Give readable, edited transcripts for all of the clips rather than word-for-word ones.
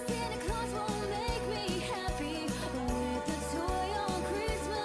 Santa Claus won't make me happy with a toy on Christmas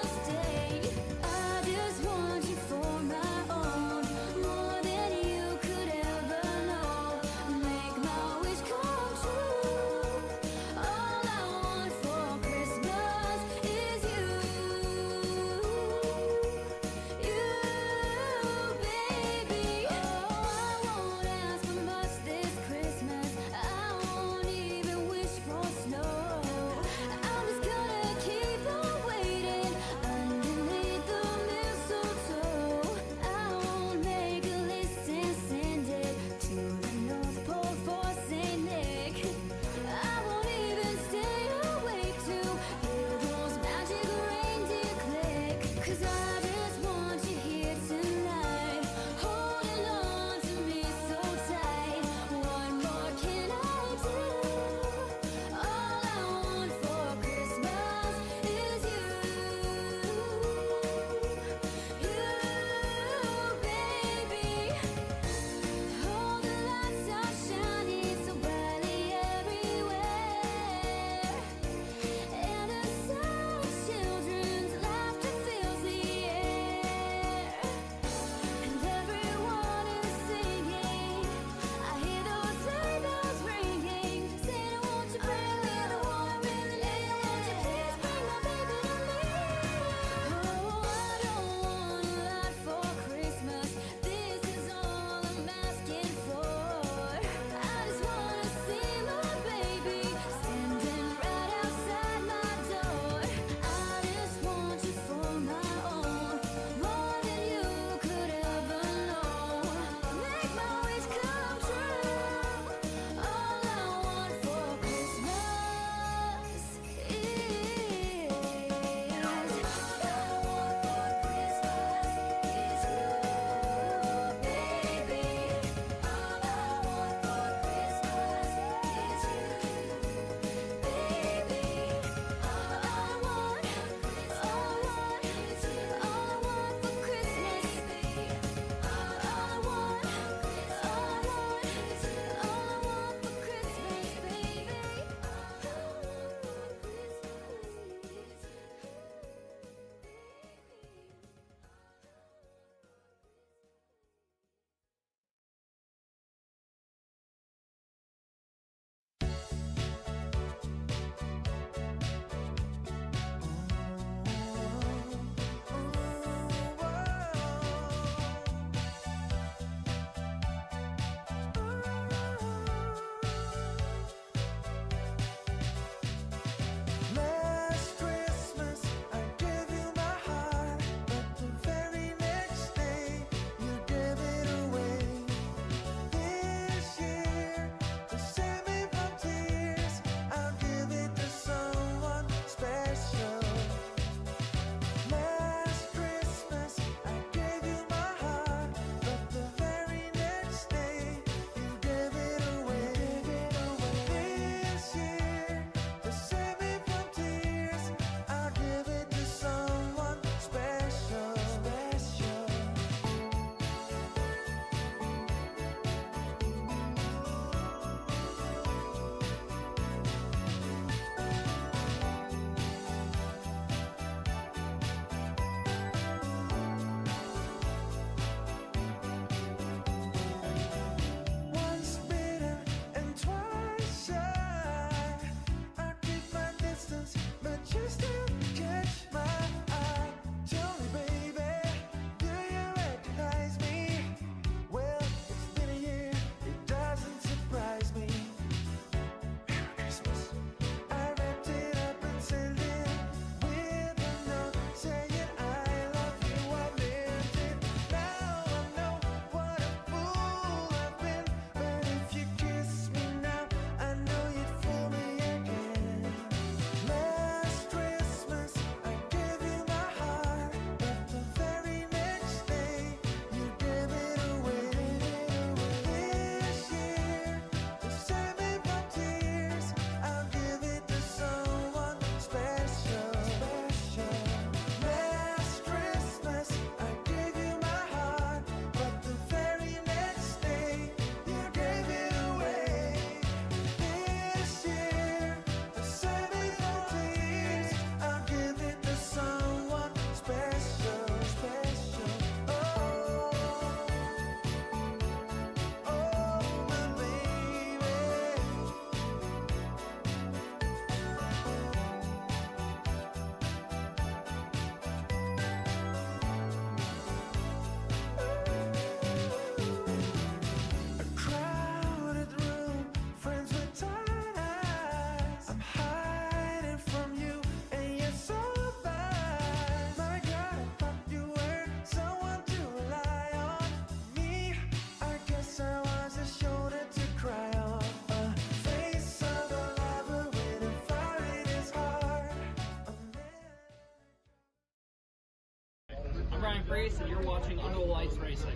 I'm Brian Priest, and you're watching Under the Lights Racing.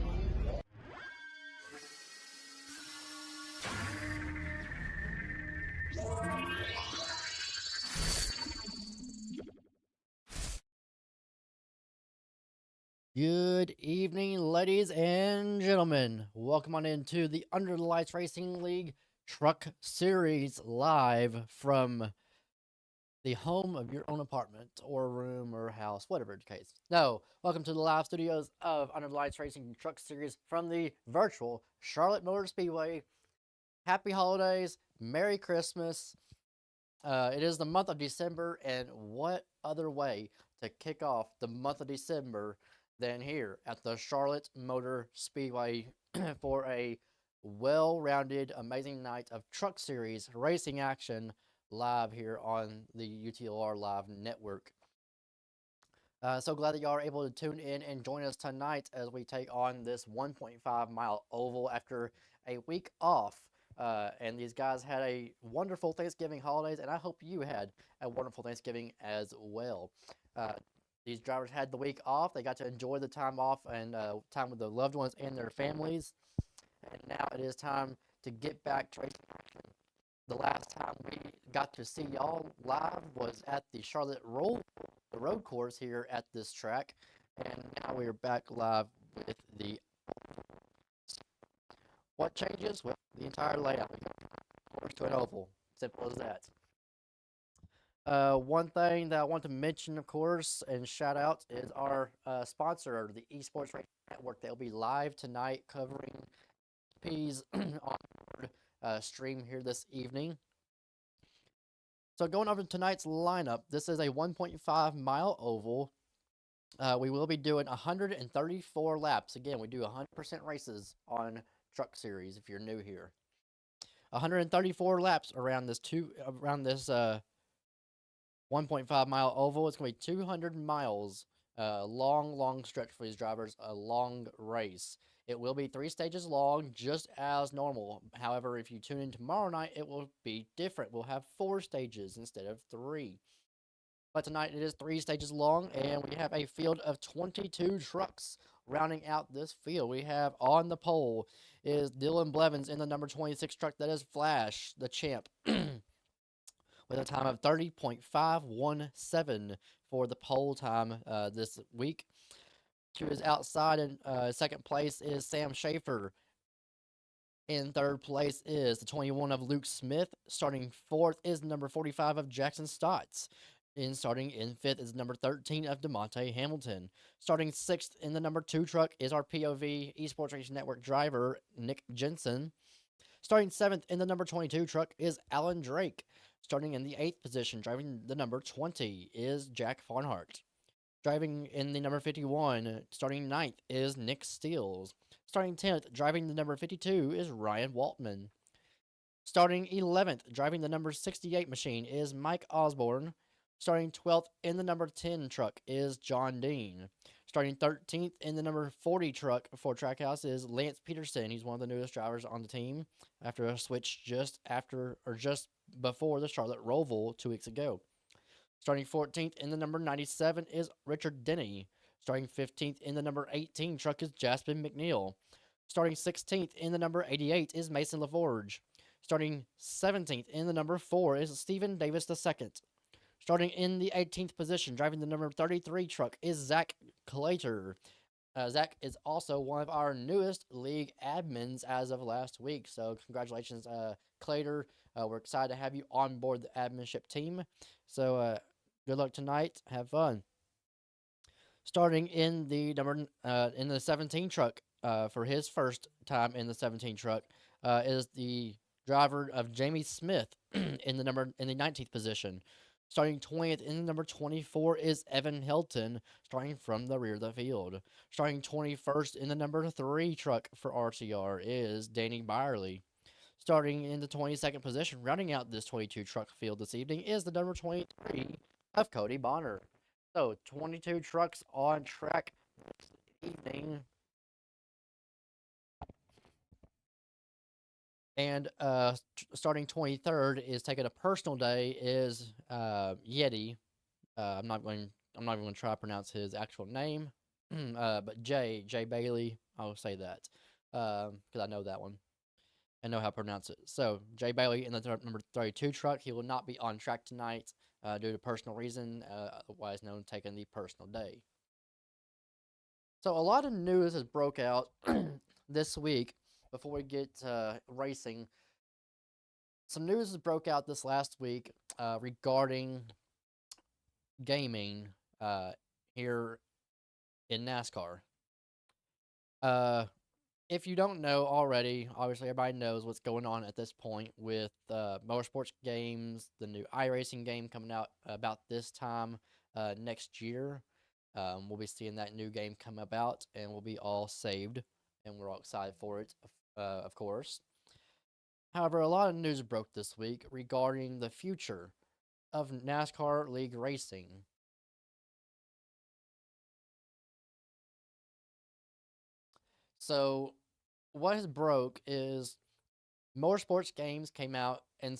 Good evening, ladies and gentlemen. Welcome on into the Under the Lights Racing League Truck Series live from the home of your own apartment or room or house, whatever the case. No, welcome to the live studios of Under the Lights Racing Truck Series from the virtual Charlotte Motor Speedway. Happy holidays, Merry Christmas. It is the month of December, and what other way to kick off the month of December than here at the Charlotte Motor Speedway for a well-rounded, amazing night of Truck Series racing action live here on the UTLR Live Network. So glad that y'all are able to tune in and join us tonight as we take on this 1.5 mile oval after a week off. And these guys had a wonderful Thanksgiving holidays, and I hope you had a wonderful Thanksgiving as well. These drivers had the week off. They got to enjoy the time off and time with their loved ones and their families. And now it is time to get back to racing action. The last time we got to see y'all live was at the Charlotte the road course here at this track. And now we are back live with the... What changes? Well, the entire layout. We go from course to an oval. Simple as that. One thing that I want to mention, of course, and shout out is our sponsor, the Esports Racing Network. They'll be live tonight covering P's on board stream here this evening. So going over tonight's lineup, this is a 1.5 mile oval. We will be doing 134 laps. Again, we do 100% races on Truck Series if you're new here. 134 laps around this 1.5 mile oval. It's going to be 200 miles. Long stretch for these drivers. A long race. It will be 3 stages long, just as normal. However, if you tune in tomorrow night, it will be different. We'll have 4 stages instead of 3. But tonight it is 3 stages long, and we have a field of 22 trucks rounding out this field. We have on the pole is Dylan Blevins in the number 26 truck. That is Flash, the champ, with a time of 30.517 for the pole time this week. To his outside in second place is Sam Schaefer. In third place is the 21 of Luke Smith. Starting fourth is number 45 of Jackson Stotts. Starting in fifth is number 13 of DeMonte Hamilton. Starting sixth in the number 2 truck is our POV Esports Racing Network driver, Nick Jensen. Starting seventh in the number 22 truck is Alan Drake. Starting in the 8th position, driving the number 20, is Jack Farnhart. Driving in the number 51, starting 9th, is Nick Steels. Starting 10th, driving the number 52, is Ryan Waltman. Starting 11th, driving the number 68 machine, is Mike Osborne. Starting 12th in the number 10 truck is John Dean. Starting 13th in the number 40 truck for Trackhouse is Lance Peterson. He's one of the newest drivers on the team after a switch just before the Charlotte Roval 2 weeks ago. Starting 14th in the number 97 is Richard Denny. Starting 15th in the number 18 truck is Jaspin McNeil. Starting 16th in the number 88 is Mason LaForge. Starting 17th in the number 4 is Stephen Davis II. Starting in the 18th position, driving the number 33 truck, is Zach Clater. Zach is also one of our newest league admins as of last week. So congratulations, Clater. We're excited to have you on board the adminship team. So good luck tonight. Have fun. Starting in the 17 truck, for his first time in the 17 truck, is the driver of Jamie Smith in the 19th position. Starting 20th in the number 24 is Evan Hilton, starting from the rear of the field. Starting 21st in the number 3 truck for RTR is Danny Byerly. Starting in the 22nd position, rounding out this 22 truck field this evening, is the number 23 of Cody Bonner. So 22 trucks on track this evening. And starting 23rd is taking a personal day is Yeti. I'm not even going to try to pronounce his actual name. but Jay Bailey, I'll say that because I know that one. I know how to pronounce it. So Jay Bailey in the number 32 truck, he will not be on track tonight due to personal reason, otherwise known as taking the personal day. So a lot of news has broke out this week. Before we get racing, some news has broke out this last week regarding gaming here in NASCAR. If you don't know already, obviously everybody knows what's going on at this point with motorsports games, the new iRacing game coming out about this time next year. We'll be seeing that new game come about, and we'll be all saved, and we're all excited for it, of course. However, a lot of news broke this week regarding the future of NASCAR League racing. So, what has broke is Motorsports Games came out and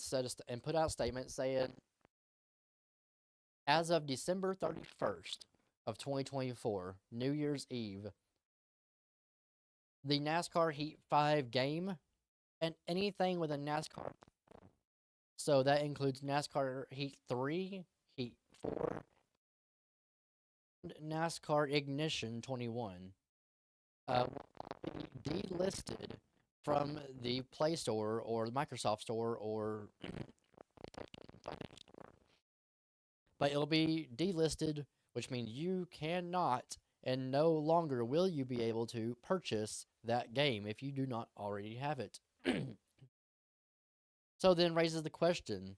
and put out a statement saying, as of December 31st of 2024, New Year's Eve, the NASCAR Heat 5 game and anything with a NASCAR. So that includes NASCAR Heat 3, Heat 4, and NASCAR Ignition 21 will be delisted from the Play Store or the Microsoft Store or but it'll be delisted, which means you cannot and no longer will you be able to purchase that game if you do not already have it. So then raises the question,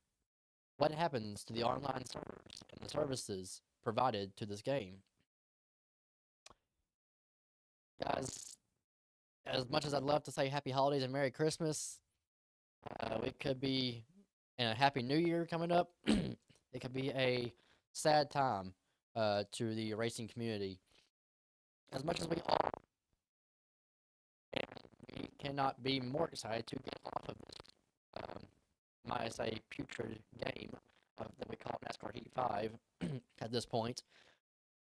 what happens to the online servers and the services provided to this game? Guys, as much as I'd love to say happy holidays and Merry Christmas, it could be and a Happy New Year coming up. It could be a sad time to the racing community. As much as we all, we cannot be more excited to get off of this, might I say, putrid game that we call NASCAR Heat 5 at this point.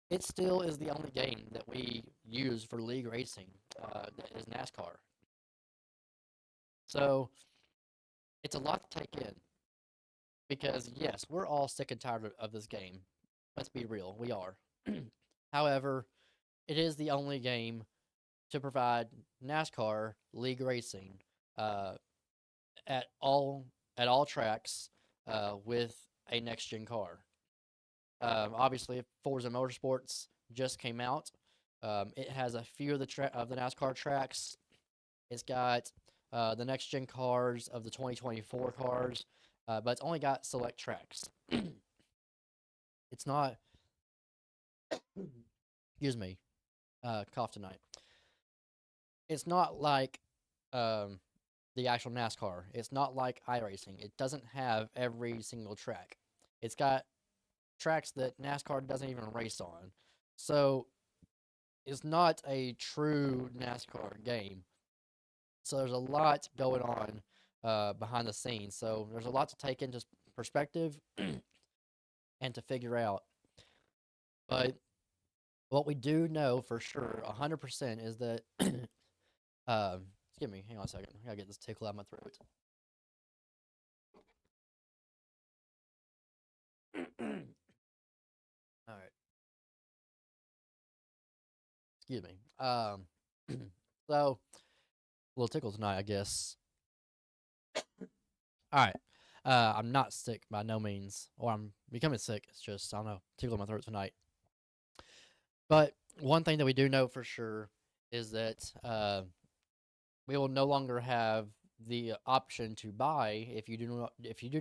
It still is the only game that we use for league racing that is NASCAR. So it's a lot to take in because, yes, we're all sick and tired of this game. Let's be real, we are. However, it is the only game to provide NASCAR league racing at all tracks with a next gen car. Obviously, Forza Motorsports just came out. It has a few of the NASCAR tracks. It's got the next gen cars of the 2024 cars, but it's only got select tracks. It's not. Excuse me, cough tonight. It's not like the actual NASCAR. It's not like iRacing. It doesn't have every single track. It's got tracks that NASCAR doesn't even race on. So it's not a true NASCAR game. So there's a lot going on behind the scenes. So there's a lot to take into perspective and to figure out. But what we do know for sure, 100%, is that excuse me, hang on a second. I gotta get this tickle out of my throat. All right. Excuse me. So a little tickle tonight, I guess. All right. I'm not sick by no means, or I'm becoming sick. It's just I don't know, tickle in my throat tonight. But one thing that we do know for sure is that we will no longer have the option to buy if you do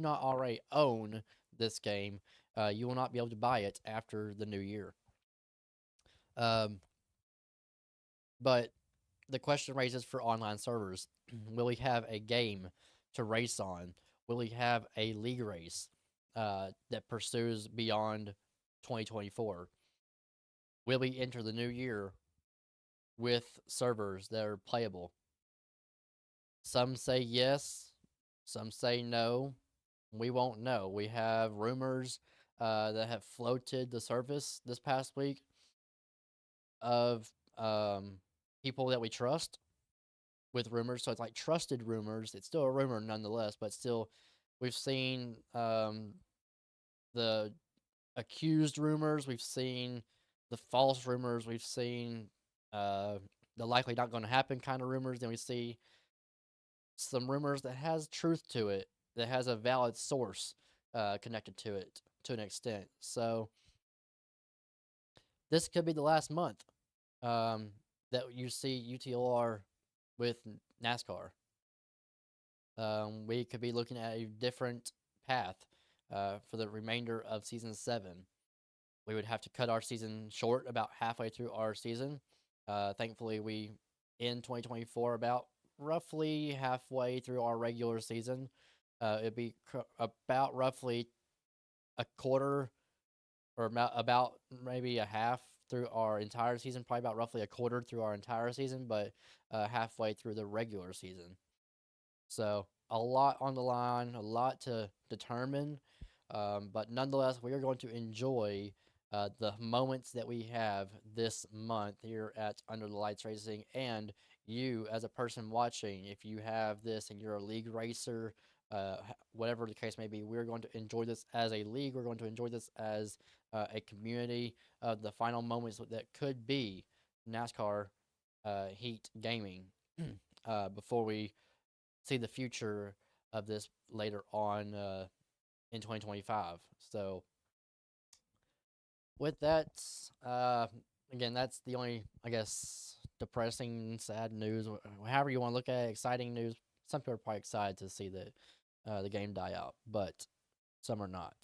not already own this game. You will not be able to buy it after the new year. But the question raises for online servers: will we have a game to race on? Will we have a league race that pursues beyond 2024? Will we enter the new year with servers that are playable? Some say yes, some say no. We won't know. We have rumors that have floated the surface this past week of people that we trust with rumors. So it's like trusted rumors. It's still a rumor nonetheless, but still, we've seen the accused rumors. We've seen the false rumors. We've seen the likely not going to happen kind of rumors. Then we see some rumors that has truth to it, that has a valid source connected to it to an extent. So this could be the last month that you see UTLR with NASCAR. We could be looking at a different path for the remainder of season 7. We would have to cut our season short about halfway through our season. Thankfully, we end 2024 about roughly halfway through our regular season. It'd be about roughly a quarter or about maybe a half through our entire season, probably about roughly a quarter through our entire season, but halfway through the regular season. So a lot on the line, a lot to determine, but nonetheless, we are going to enjoy the moments that we have this month here at Under the Lights Racing. And you, as a person watching, if you have this and you're a league racer, whatever the case may be, we're going to enjoy this as a league. We're going to enjoy this as a community. The final moments that could be NASCAR Heat Gaming before we see the future of this later on in 2025. So with that, again, that's the only, I guess, depressing, sad news, however you want to look at it, exciting news. Some people are probably excited to see the game die out, but some are not,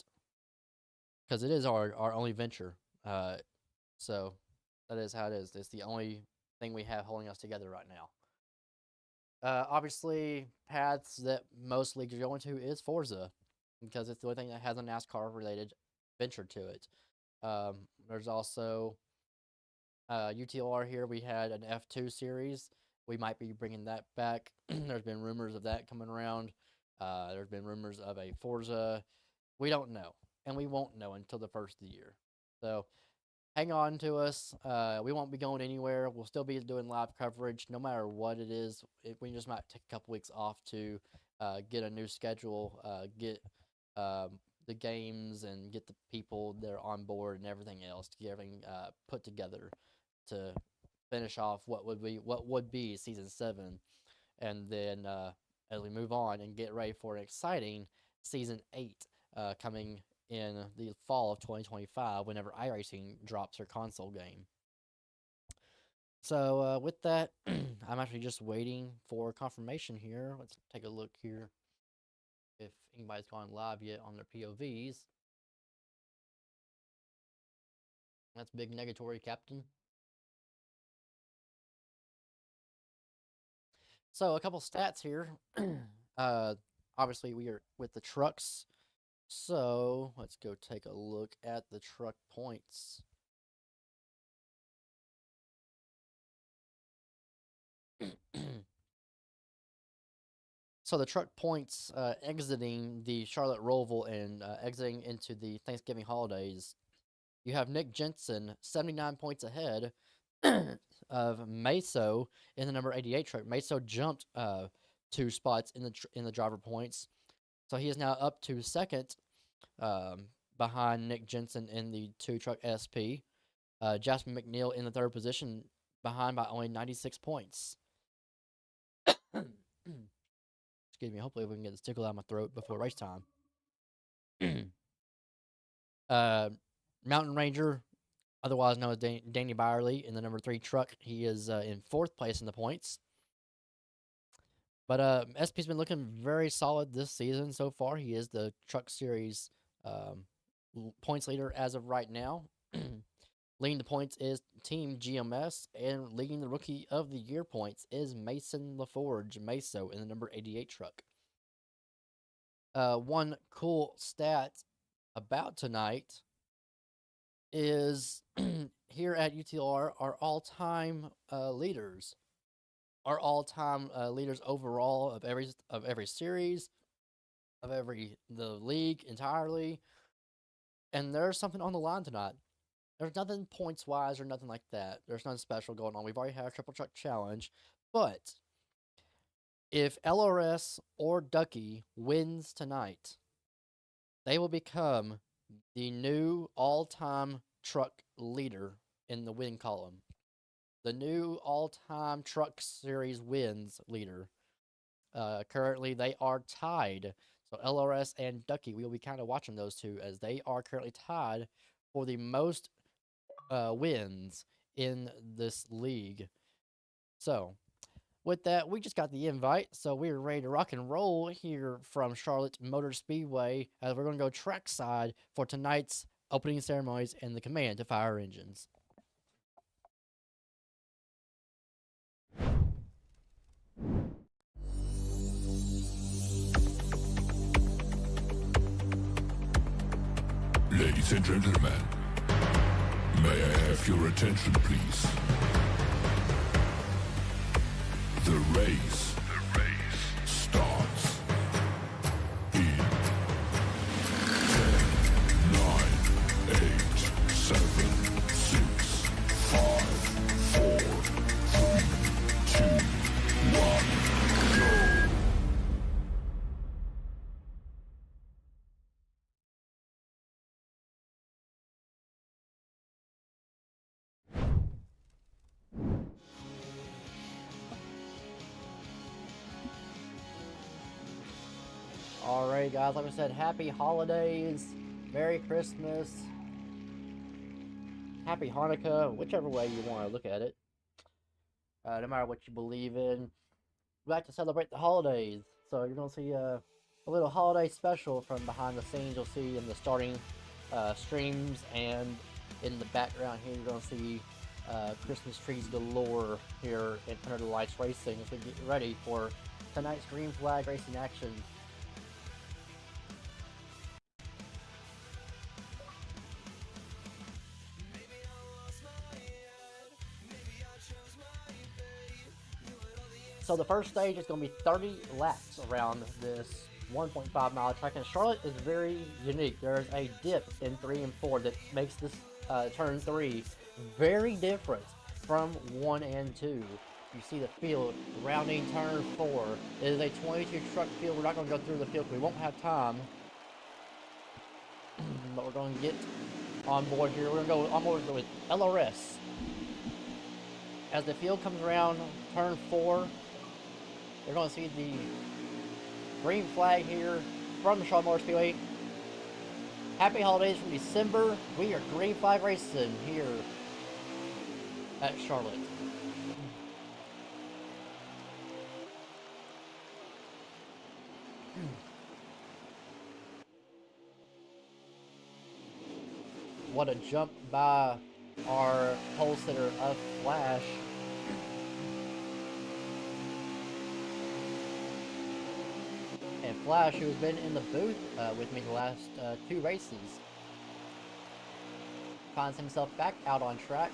because it is our only venture. So that is how it is. It's the only thing we have holding us together right now. Obviously, paths that most leagues are going to is Forza, because it's the only thing that has a NASCAR-related venture to it. There's also UTLR here. We had an F2 series. We might be bringing that back. There's been rumors of that coming around. There's been rumors of a Forza. We don't know, and we won't know until the first of the year. So hang on to us. We won't be going anywhere. We'll still be doing live coverage no matter what it is. We just might take a couple weeks off to get a new schedule, get the games and get the people that are on board and everything else to get everything put together to finish off what would be season 7, and then as we move on and get ready for an exciting season 8 coming in the fall of 2025 whenever iRacing drops their console game. So with that, I'm actually just waiting for confirmation here. Let's take a look here if anybody's gone live yet on their POVs. That's big negatory, Captain. So a couple stats here. Obviously, we are with the trucks. So let's go take a look at the truck points. So the truck points exiting the Charlotte Roval and exiting into the Thanksgiving holidays. You have Nick Jensen 79 points ahead of Meso in the number 88 truck. Meso jumped 2 spots in the driver points, so he is now up to second behind Nick Jensen in the 2 truck SP. Jasper McNeil in the 3rd position, behind by only 96 points. Excuse me. Hopefully, we can get this tickle out of my throat before race time. Mountain Ranger, otherwise known as Danny Byerly, in the number 3 truck. He is in 4th place in the points. But SP's been looking very solid this season so far. He is the Truck Series points leader as of right now. Leading the points is Team GMS, and leading the Rookie of the Year points is Mason LaForge, Meso, in the number 88 truck. One cool stat about tonight is here at UTLR, our all-time leaders. Our all-time leaders overall of every series, of the league entirely. And there's something on the line tonight. There's nothing points wise or nothing like that. There's nothing special going on. We've already had a triple truck challenge, but if LRS or Ducky wins tonight, they will become the new all-time truck leader in the win column. The new all-time truck series wins leader. Currently, they are tied. So LRS and Ducky, we will be kind of watching those two as they are currently tied for the most wins in this league. So, with that, we just got the invite, so we're ready to rock and roll here from Charlotte Motor Speedway as we're going to go trackside for tonight's opening ceremonies and the command to fire engines. Ladies and gentlemen, may I have your attention, please? The race starts in 10, 9, 8, 7, 6, 5, 4, 3, 2, 1, go! Alright, guys, like I said, happy holidays, Merry Christmas, Happy Hanukkah, whichever way you want to look at it. No matter what you believe in, we like to celebrate the holidays. So you're going to see a little holiday special from behind the scenes. You'll see in the starting streams, and in the background here, you're going to see Christmas trees galore here in Under the Lights Racing as we get ready for tonight's green flag racing action. So the first stage is going to be 30 laps around this 1.5 mile track, and Charlotte is very unique. There's a dip in 3 and 4 that makes this turn 3 very different from 1 and 2. You see the field rounding turn 4. It is a 22 truck field. We're not going to go through the field because we won't have time, but we're going to get on board here. We're going to go on board with LRS. As the field comes around turn 4, you're going to see the green flag here from the Charlotte Motor Speedway. Happy holidays from December. We are green flag racing here at Charlotte. What a jump by our pole sitter of Flash. And Flash, who has been in the booth with me the last 2 races, finds himself back out on track.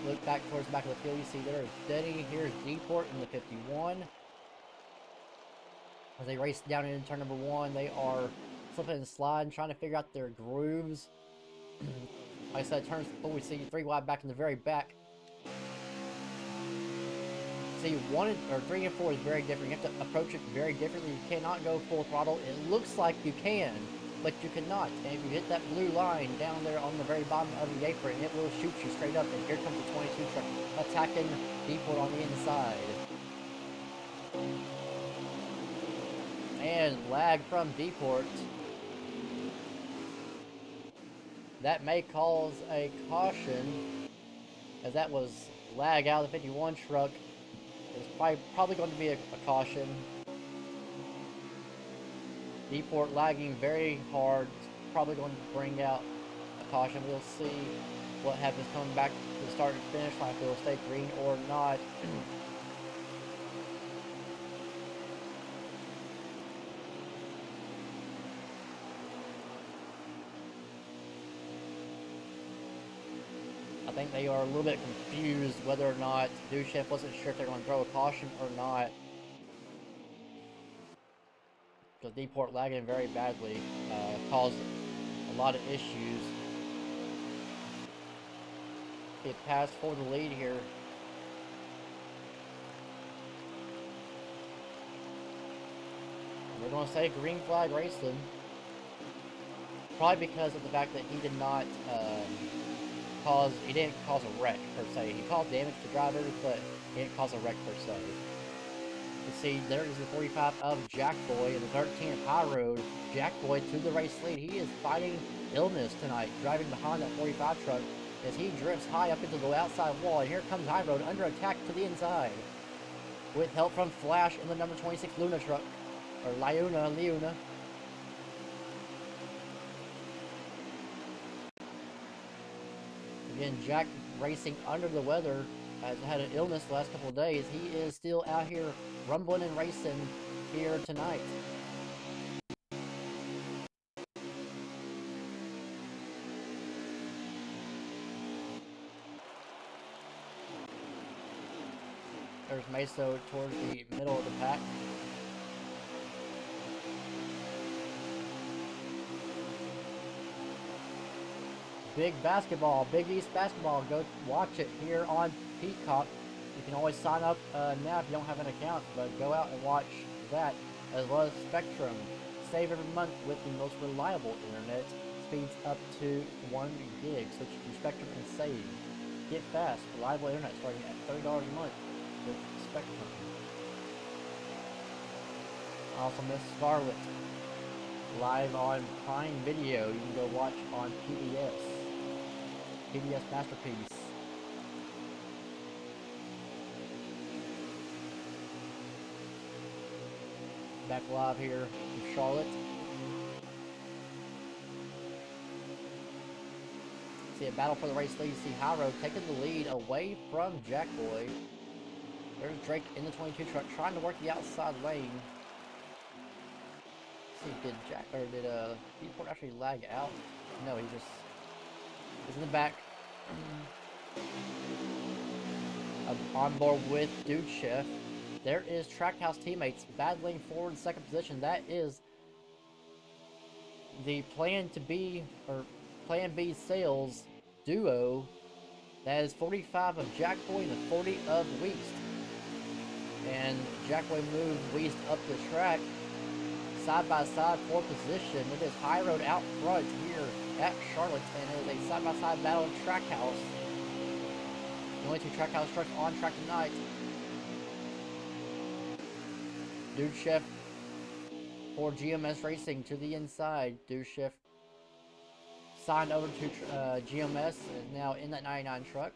Look back towards the back of the field, you see there is Denny, here's Deport in the 51. As they race down into turn number 1, they are slipping and sliding, trying to figure out their grooves. Like I said, turn 4, we see 3 wide back in the very back. See, 3 and 4 is very different. You have to approach it very differently. You cannot go full throttle. It looks like you can, but you cannot. And if you hit that blue line down there on the very bottom of the apron, it will shoot you straight up. And here comes the 22 truck attacking Deport on the inside. And lag from Deport. That may cause a caution, as that was lag out of the 51 truck. It's probably going to be a caution. Deport lagging very hard. It's probably going to bring out a caution. We'll see what happens coming back to the start and finish line, if it will stay green or not. I think they are a little bit confused whether or not Duchef wasn't sure if they're going to throw a caution or not. Because Deport lagging very badly caused a lot of issues. Get passed for the lead here. We're going to say green flag racing. Probably because of the fact that he did not he didn't cause a wreck per se. He caused damage to drivers, but he didn't cause a wreck per se. You see, there is the 45 of Jackboy and the 13 of High Road. Jackboy to the race lead. He is fighting illness tonight, driving behind that 45 truck as he drifts high up into the outside wall. And here comes High Road under attack to the inside with help from Flash in the number 26 Luna truck. Or Leuna. Again, Jack racing under the weather, has had an illness the last couple of days. He is still out here rumbling and racing here tonight. There's Meso towards the middle of the pack. Big basketball, Big East basketball. Go watch it here on Peacock. You can always sign up now if you don't have an account, but go out and watch that, as well as Spectrum. Save every month with the most reliable internet. Speeds up to 1 gig. Switch to Spectrum and save. Get fast, reliable internet starting at $30 a month with Spectrum. Also, Miss Scarlet live on Prime Video. You can go watch on PBS. PBS Masterpiece. Back live here in Charlotte. See a battle for the race lead. See High Road taking the lead away from Jackboy. There's Drake in the 22 truck trying to work the outside lane. Did Beatport actually lag out? No, he just is in the back. On board with Dude Chef. There is Trackhouse teammates battling for the second position. That is the Plan B sales duo. That is 45 of Jackboy and the 40 of Weast. And Jackboy moved Weast up the track. Side by side for position. It is High Road out front here at Charlotte, and it is a side by side battle in Trackhouse. The only two Trackhouse trucks on track tonight. Dude Chef for GMS Racing to the inside. Dude Chef signed over to GMS, is now in that 99 truck.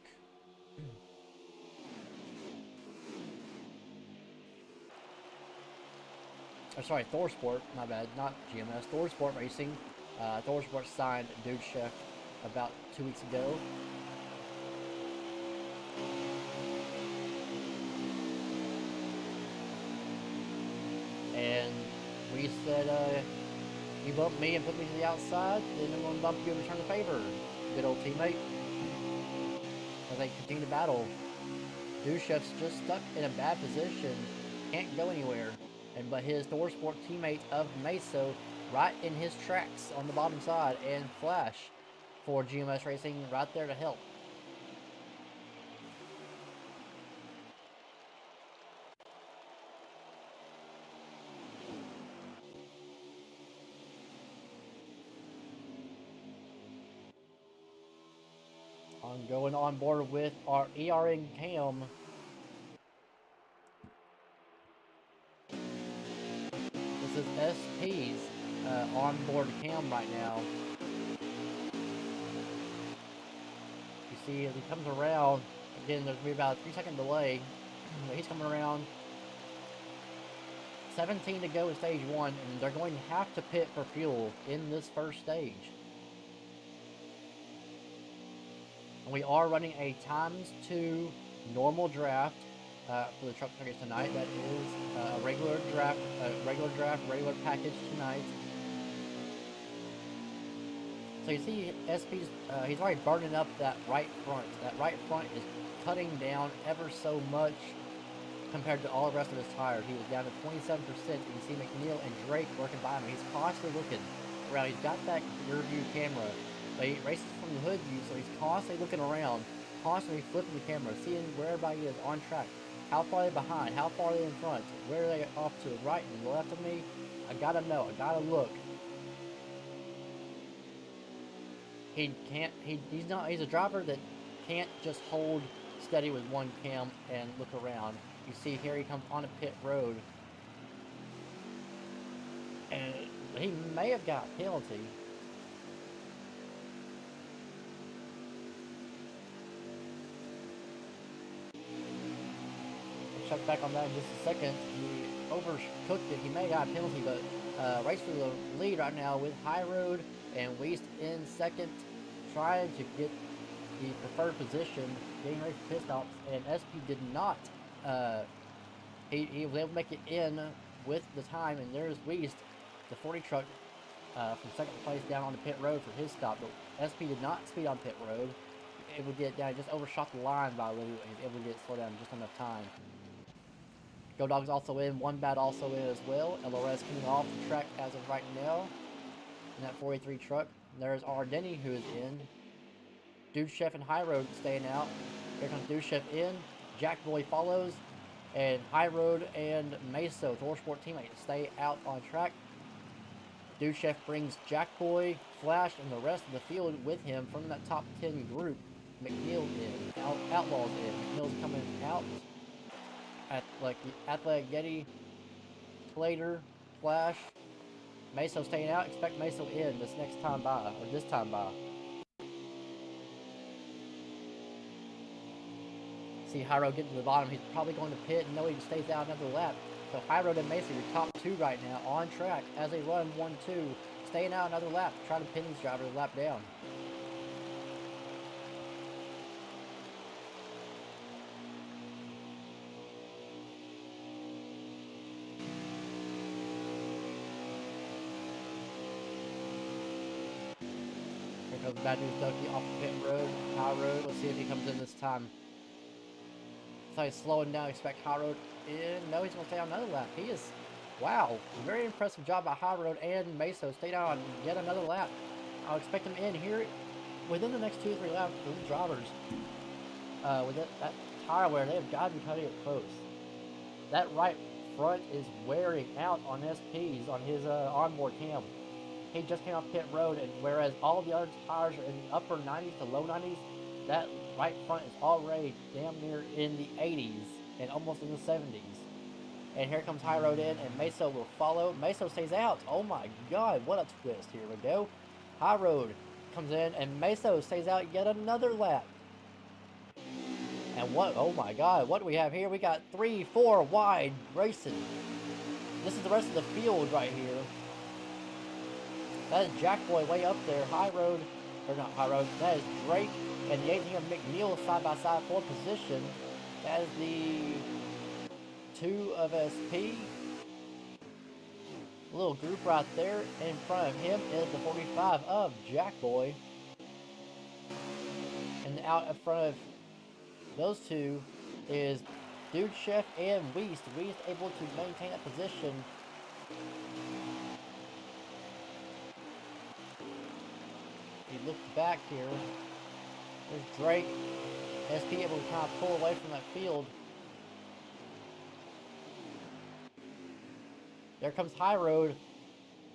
Or sorry, Thor Sport, my bad, not GMS, Thor Sport Racing. Thor Sport signed Dude Chef about 2 weeks ago. And we said, you bumped me and put me to the outside, then I'm going to bump you and return the favor. Good old teammate. As they continue to battle. Dude Chef's just stuck in a bad position, can't go anywhere. But his Thor Sport teammate of Meso right in his tracks on the bottom side, and Flash for GMS Racing right there to help. I'm going on board with our ERN Cam. This is SP's onboard cam right now. You see, as he comes around, again, there's going to be about a 3-second delay. He's coming around. 17 to go in stage 1, and they're going to have to pit for fuel in this first stage. And we are running a ×2 normal draft for the truck targets tonight. That is a regular draft, regular package tonight. So you see SP's, he's already burning up that right front. That right front is cutting down ever so much compared to all the rest of his tires. He was down to 27%. You can see McNeil and Drake working by him. He's constantly looking around. He's got that rear view camera, but he races from the hood view, so he's constantly looking around, constantly flipping the camera, seeing where everybody is on track. How far are they behind? How far are they in front? Where are they off to the right and the left of me? I gotta know. I gotta look. He's a driver that can't just hold steady with one cam and look around. You see here he comes on a pit road. And he may have got a penalty. I'll check back on that in just a second. He overcooked it. He may have got a penalty, but race for the lead right now with High Road and Weist in second, trying to get the preferred position, getting ready for pit stops, and SP did not. He was able to make it in with the time, and there's Weist, the 40 truck, from second place down on the pit road for his stop, but SP did not speed on pit road. Able to get down, just overshot the line by a little, and able to get slowed down just enough time. Go Dogs also in, One Bad also in as well. LRS coming off the track as of right now in that 43 truck. There's Ardeni who is in. Dude Chef and High Road staying out. Here comes Dude Chef in. Jack Boy follows. And High Road and Meso, Thorsport teammate, stay out on track. Dude Chef brings Jack Boy, Flash, and the rest of the field with him from that top 10 group. McNeil in. Outlaws in. McNeil's coming out. Athletic Getty, Slater, Flash, Meso staying out. Expect Meso in this next time by, or this time by. See High Road getting to the bottom. He's probably going to pit and know he stays out another lap. So High Road and Meso, your top two right now on track as they run 1-2, staying out another lap, trying to pin these drivers a lap down. Here comes Bad News Ducky off the pit road, High Road. Let's see if he comes in this time. So he's slowing down. Expect High Road in. No, he's going to stay on another lap. He is, wow, very impressive job by High Road and Meso. Stay down on yet another lap. I'll expect him in here within the next 2 or 3 laps for the drivers. With that tire wear, they have got to be cutting it close. That right front is wearing out on SP's on his onboard cam. He just came off pit road, and whereas all the other tires are in the upper 90s to low 90s, that right front is already damn near in the 80s and almost in the 70s. And here comes High Road in, and Meso will follow. Meso stays out. Oh my god, what a twist. Here we go. High Road comes in, and Meso stays out yet another lap. And what, oh my god, what do we have here? We got 3-4 wide racing. This is the rest of the field right here. That is Jack Boy way up there. High Road, or not High Road, that is Drake and the 18 of McNeil side by side for position. That is the 2 of SP. A little group right there. In front of him is the 45 of Jack Boy. And out in front of those two is Dude Chef and Weist. Weist able to maintain that position. He looks back here. There's Drake. SP able to kind of pull away from that field. There comes High Road.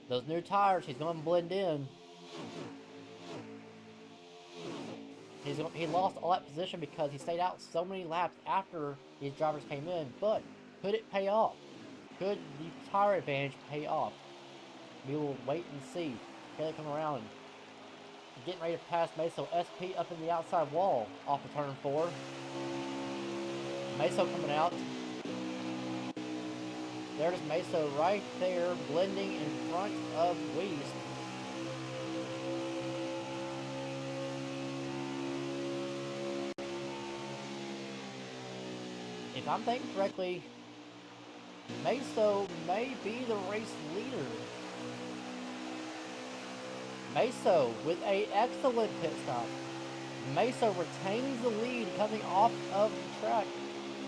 Those new tires, he's going to blend in. He lost all that position because he stayed out so many laps after these drivers came in. But could it pay off? Could the tire advantage pay off? We will wait and see. Here they come around. Getting ready to pass Meso. SP up in the outside wall off of turn 4. Meso coming out. There's Meso right there, blending in front of Weist. If I'm thinking correctly, Meso may be the race leader. Meso with an excellent pit stop. Meso retains the lead coming off of the track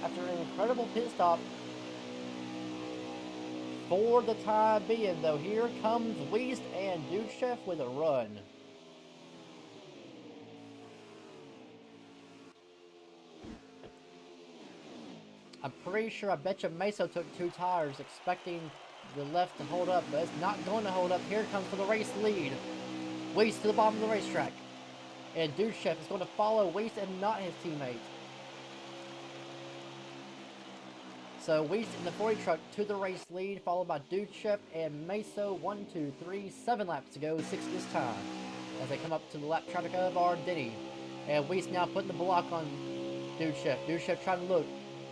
after an incredible pit stop. For the time being, though, here comes Weist and Dude Chef with a run. I'm pretty sure, I bet you Meso took 2 tires expecting the left to hold up, but it's not going to hold up. Here it comes for the race lead. Weiss to the bottom of the racetrack. And Duchef is going to follow Weiss and not his teammate. So Weiss in the 40 truck to the race lead, followed by Duchef and Meso. 1, 2, 3, 7 laps to go, 6 this time. As they come up to the lap traffic of Ardeni. And Weiss now putting the block on Duchef. Duchef trying to look.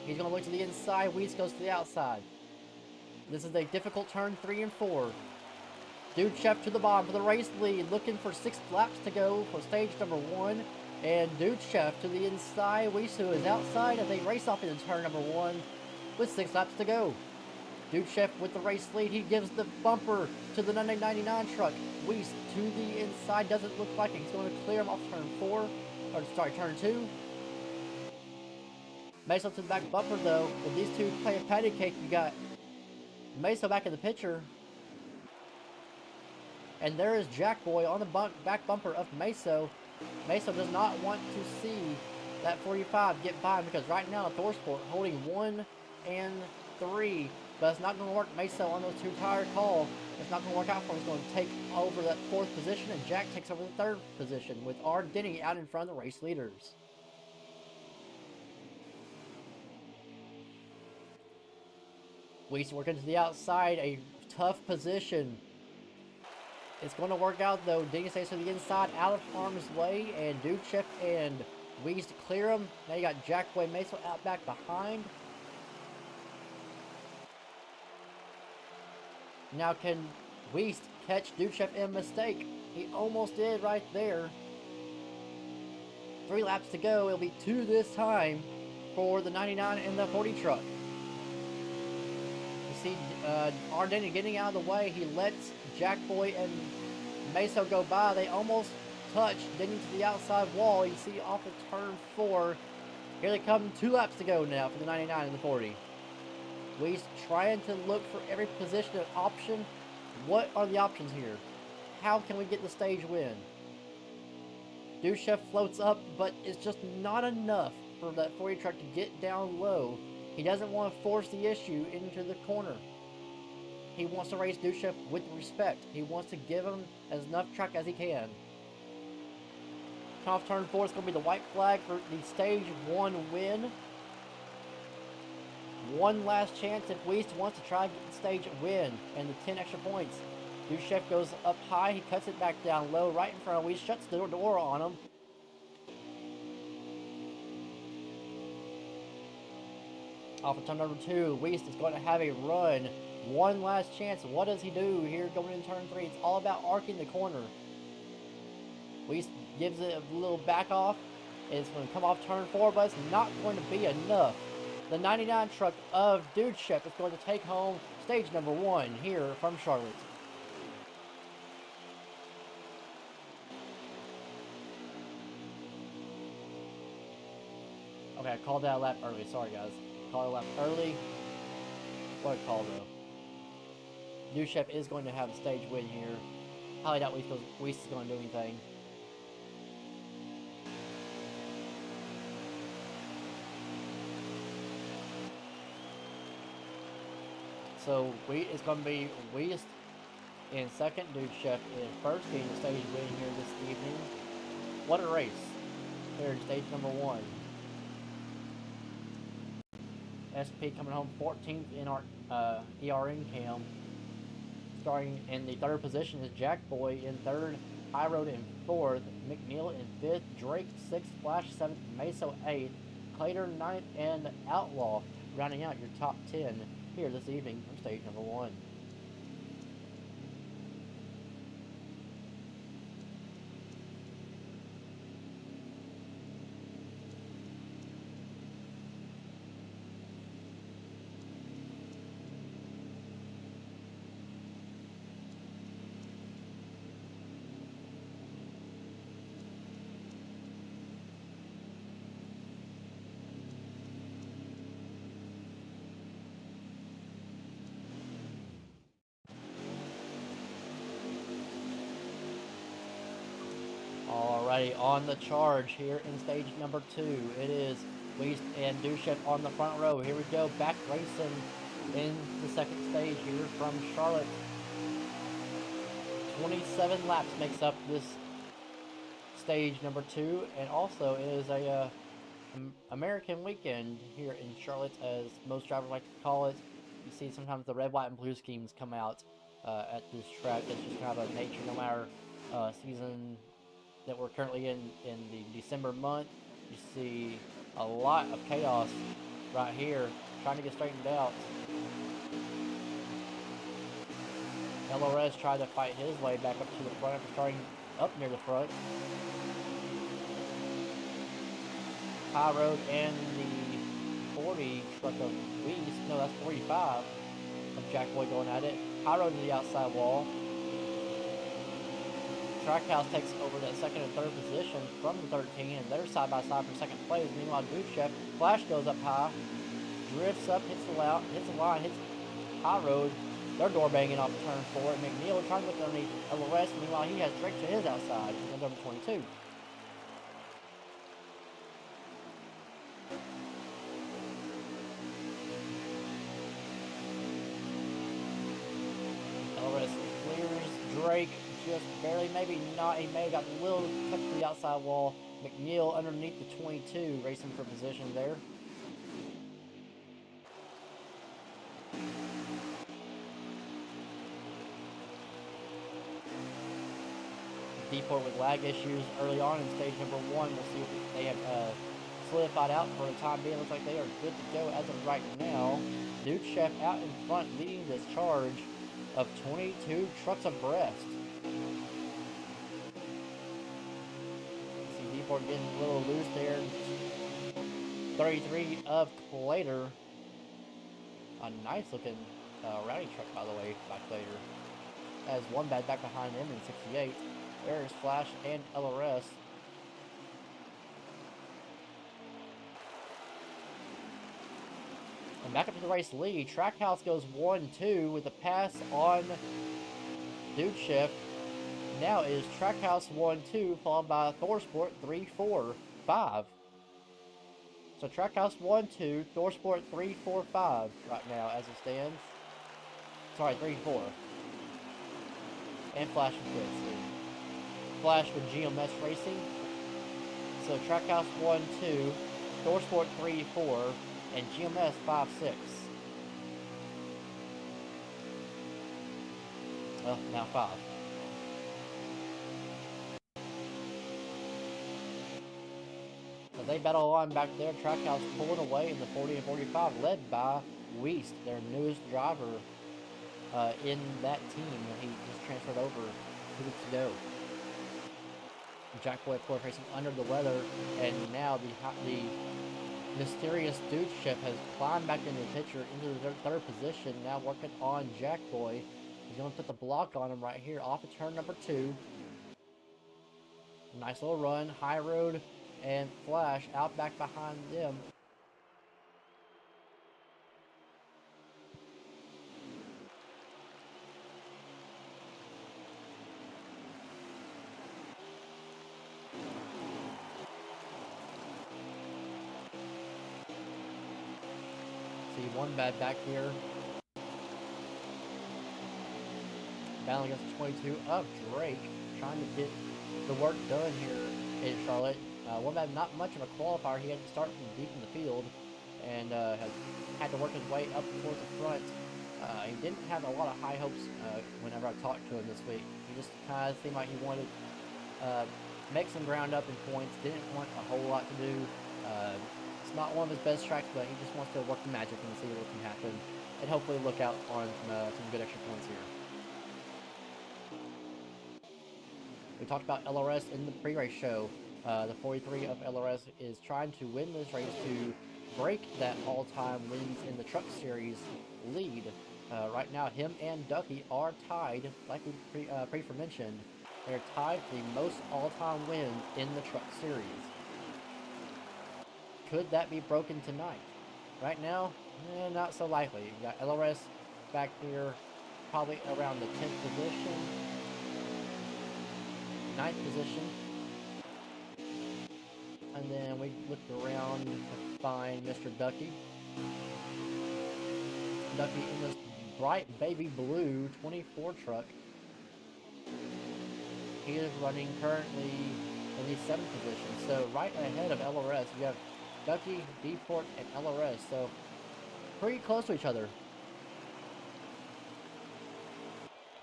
He's going to look to the inside. Weiss goes to the outside. This is a difficult turn 3 and 4. Duchef to the bottom for the race lead, looking for 6 laps to go for stage number 1. And Duchef to the inside. Weiss who is outside as they race off into turn number 1 with 6 laps to go. Duchef with the race lead. He gives the bumper to the 99 truck. Weiss to the inside. Doesn't look like he's going to clear him off turn 4. Or sorry, turn 2. Meso to the back bumper though. With these two playing patty cake, you got Meso back in the picture. And there is Jackboy on the back bumper of Meso. Meso does not want to see that 45 get by him because right now Thorsport holding 1 and 3. But it's not going to work. Meso on those 2 tire call. It's not going to work out for him. He's going to take over that 4th position, and Jack takes over the 3rd position with Ardeni out in front of the race leaders. Weiss working to the outside, a tough position. It's going to work out though. Denny stays to the inside, out of harm's way, and Duchef and Weiss to clear him. Now you got Jackboy Meso out back behind. Now can Weiss catch Duchef in a mistake? He almost did right there. 3 laps to go. It'll be 2 this time for the 99 and the 40 truck. You see Ardeni getting out of the way. He lets Jackboy and Meso go by. They almost touch, getting to the outside wall. You see off of turn 4. Here they come. 2 laps to go now for the 99 and the 40. Weiss trying to look for every position of option. What are the options here? How can we get the stage win? Duchef floats up, but it's just not enough for that 40 truck to get down low. He doesn't want to force the issue into the corner. He wants to race Duchef with respect. He wants to give him as enough track as he can. Off turn 4 is going to be the white flag for the stage 1 win. One last chance if Weiss wants to try to get the stage win and the 10 extra points. Duchef goes up high. He cuts it back down low right in front of Weiss. Shuts the door on him. Off of turn number 2, Weiss is going to have a run. One last chance. What does he do here going into turn 3? It's all about arcing the corner. Weiss gives it a little back off. It's going to come off turn 4, but it's not going to be enough. The 99 truck of Duchef is going to take home stage number 1 here from Charlotte. Okay, I called that lap early. Sorry, guys. Called a lap early. What a call, though. Duchef is going to have a stage win here. Highly doubt Weiss is going to do anything. So it's going to be Weiss in second, Duchef in first, getting the stage win here this evening. What a race here in stage number 1. SP coming home 14th in our ERN cam. Starting in the 3rd position is Jackboy in 3rd, High Road in 4th, McNeil in 5th, Drake 6th, Flash 7th, Meso 8th, Clater 9th, and Outlaw rounding out your top 10 here this evening from stage number 1. Alrighty, on the charge here in stage number 2, it is Weiss and Duchef on the front row. Here we go, back racing in the second stage here from Charlotte. 27 laps makes up this stage number 2, and also it is a American weekend here in Charlotte, as most drivers like to call it. You see sometimes the red, white, and blue schemes come out at this track. It's just kind of a nature, no matter season that we're currently in the December month. You see a lot of chaos right here, trying to get straightened out. LRS tried to fight his way back up to the front after starting up near the front. High Road and the 40 truck of Weiss, no, that's 45 of Jack Boy going at it. High Road to the outside wall. Trackhouse takes over that second and third position from the 13, and they're side by side for second place. Meanwhile, Duchef, Flash goes up high, drifts up, hits the line, hits High Road. They're door banging off turn 4. McNeil trying to get underneath LRS. Meanwhile, he has Drake to his outside. He's number 22. LRS clears Drake just barely, maybe not. He may have got a little cut to the outside wall. McNeil underneath the 22, racing for position there. Deport with lag issues early on in stage number 1. We'll see if they have solidified out for the time being. Looks like they are good to go as of right now. Duchef out in front, leading this charge of 22 trucks abreast. See Deport getting a little loose there. 33 of Clater. A nice looking rally truck, by the way, by Clater. Has one bad back behind him in 68. There's Flash and LRS. And back up to the race lead. Trackhouse goes 1-2 with a pass on Duchef. Now is Trackhouse 1-2, followed by Thorsport 3-4-5. So Trackhouse 1-2, Thorsport 3-4-5 right now as it stands. Sorry, 3-4. And Flash and Fritz. Flash with GMS Racing. So Trackhouse 1-2, Thorsport 3-4, and GMS 5-6. Well, now 5. So they battle on back there. Trackhouse pulling away in the 40 and 45, led by Weiss, their newest driver in that team. He just transferred over 2 weeks ago. Jack Boy, of course, racing under the weather, and now the mysterious Duchef has climbed back into the picture, into the third position, now working on Jack Boy. He's going to put the block on him right here off of turn number 2. Nice little run. High Road and Flash out back behind them. See one bad back here. Battling against the 22 of Drake, trying to get the work done here in Charlotte. One bad, not much of a qualifier. He had to start from deep in the field and has had to work his way up towards the front. He didn't have a lot of high hopes whenever I talked to him this week. He just kind of seemed like he wanted to make some ground up in points. Didn't want a whole lot to do. It's not one of his best tracks, but he just wants to work the magic and see what can happen, and hopefully look out on some good extra points here. We talked about LRS in the pre-race show. The 43 of LRS is trying to win this race to break that all-time wins in the Truck Series lead. Right now, him and Ducky are tied, like we pre-mentioned. They're tied for the most all-time wins in the Truck Series. Could that be broken tonight? Right now, not so likely. You got LRS back here, probably around the 10th position, 9th position. and then we looked around to find Mr. Ducky. Ducky in this bright baby blue 24 truck. He is running currently in the 7th position. So right ahead of LRS, you have Ducky, Deport, and LRS. So pretty close to each other.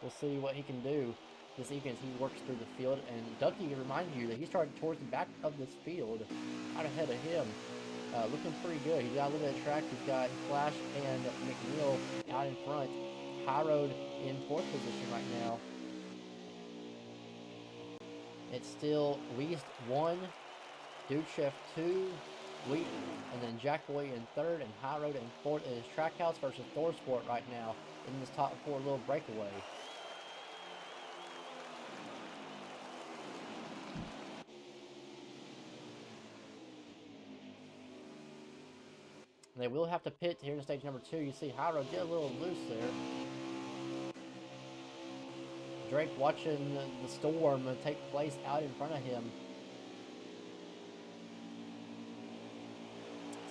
We'll see what he can do this evening as he works through the field. And Ducky, remind you that he started towards the back of this field, out ahead of him. Looking pretty good. He's got a little bit of track. He's got Flash and McNeil out in front. High Road in 4th position right now. It's still Weist 1, Dude Chef 2, Wheat, and then Jackboy in 3rd, and High Road in 4th. It is Trackhouse versus Thorsport right now in this top 4 little breakaway. They will have to pit here in stage number 2. You see High Road get a little loose there. Drake watching the storm take place out in front of him.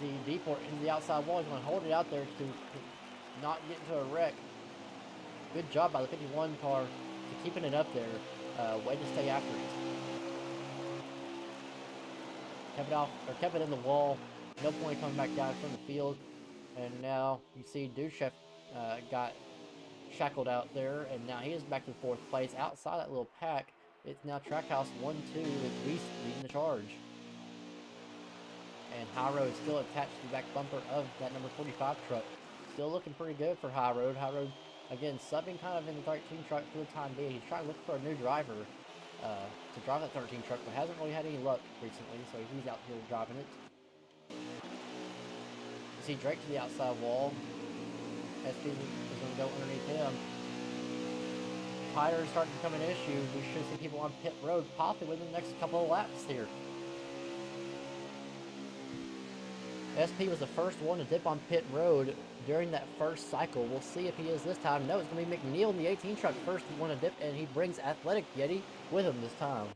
See Deport into the outside wall. He's going to hold it out there to not get into a wreck. Good job by the 51 car to keeping it up there. Way to stay after it. Kept it off, or kept it in the wall. No point coming back down from the field. And now you see Duchef got shackled out there, and now he is back to 4th place. Outside that little pack, it's now Trackhouse 1-2 with Weist leading the charge. And High Road still attached to the back bumper of that number 45 truck. Still looking pretty good for High Road. High Road, again, subbing kind of in the 13 truck for the time being. He's trying to look for a new driver to drive that 13 truck, but hasn't really had any luck recently, so he's out here driving it. You see Drake to the outside wall. SP is going to go underneath him. Tires starting to become an issue. We should see people on pit road possibly within the next couple of laps here. SP was the first one to dip on pit road during that first cycle. We'll see if he is this time. No, it's going to be McNeil in the 18 truck first one to dip, and he brings Athletic Yeti with him this time.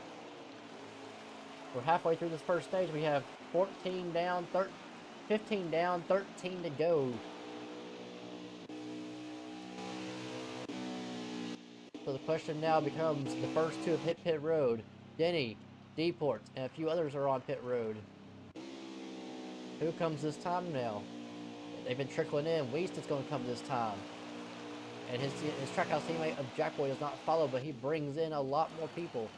We're halfway through this first stage. We have 14 down, 15 down, 13 to go. So the question now becomes the first two have hit pit road. Denny, Deport, and a few others are on pit road. Who comes this time now? They've been trickling in. Weist is going to come this time. And his Trackhouse teammate of Jackboy does not follow, but he brings in a lot more people.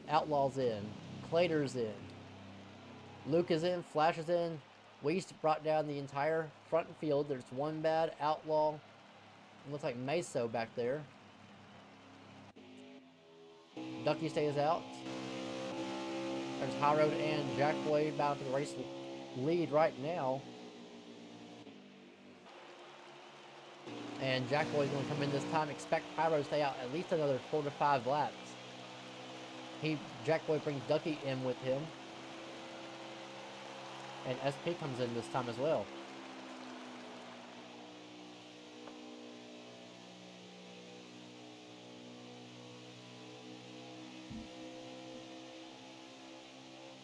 Outlaw's in. Clater's in. Luke is in. Flash is in. Weist brought down the entire front field. There's one bad. Outlaw. It looks like Meso back there. Ducky stays out. There's High Road and Jackboy bound for the race lead right now. And Jackboy's going to come in this time. Expect High Road to stay out at least another 4 to 5 laps. Jackboy brings Ducky in with him. And SP comes in this time as well.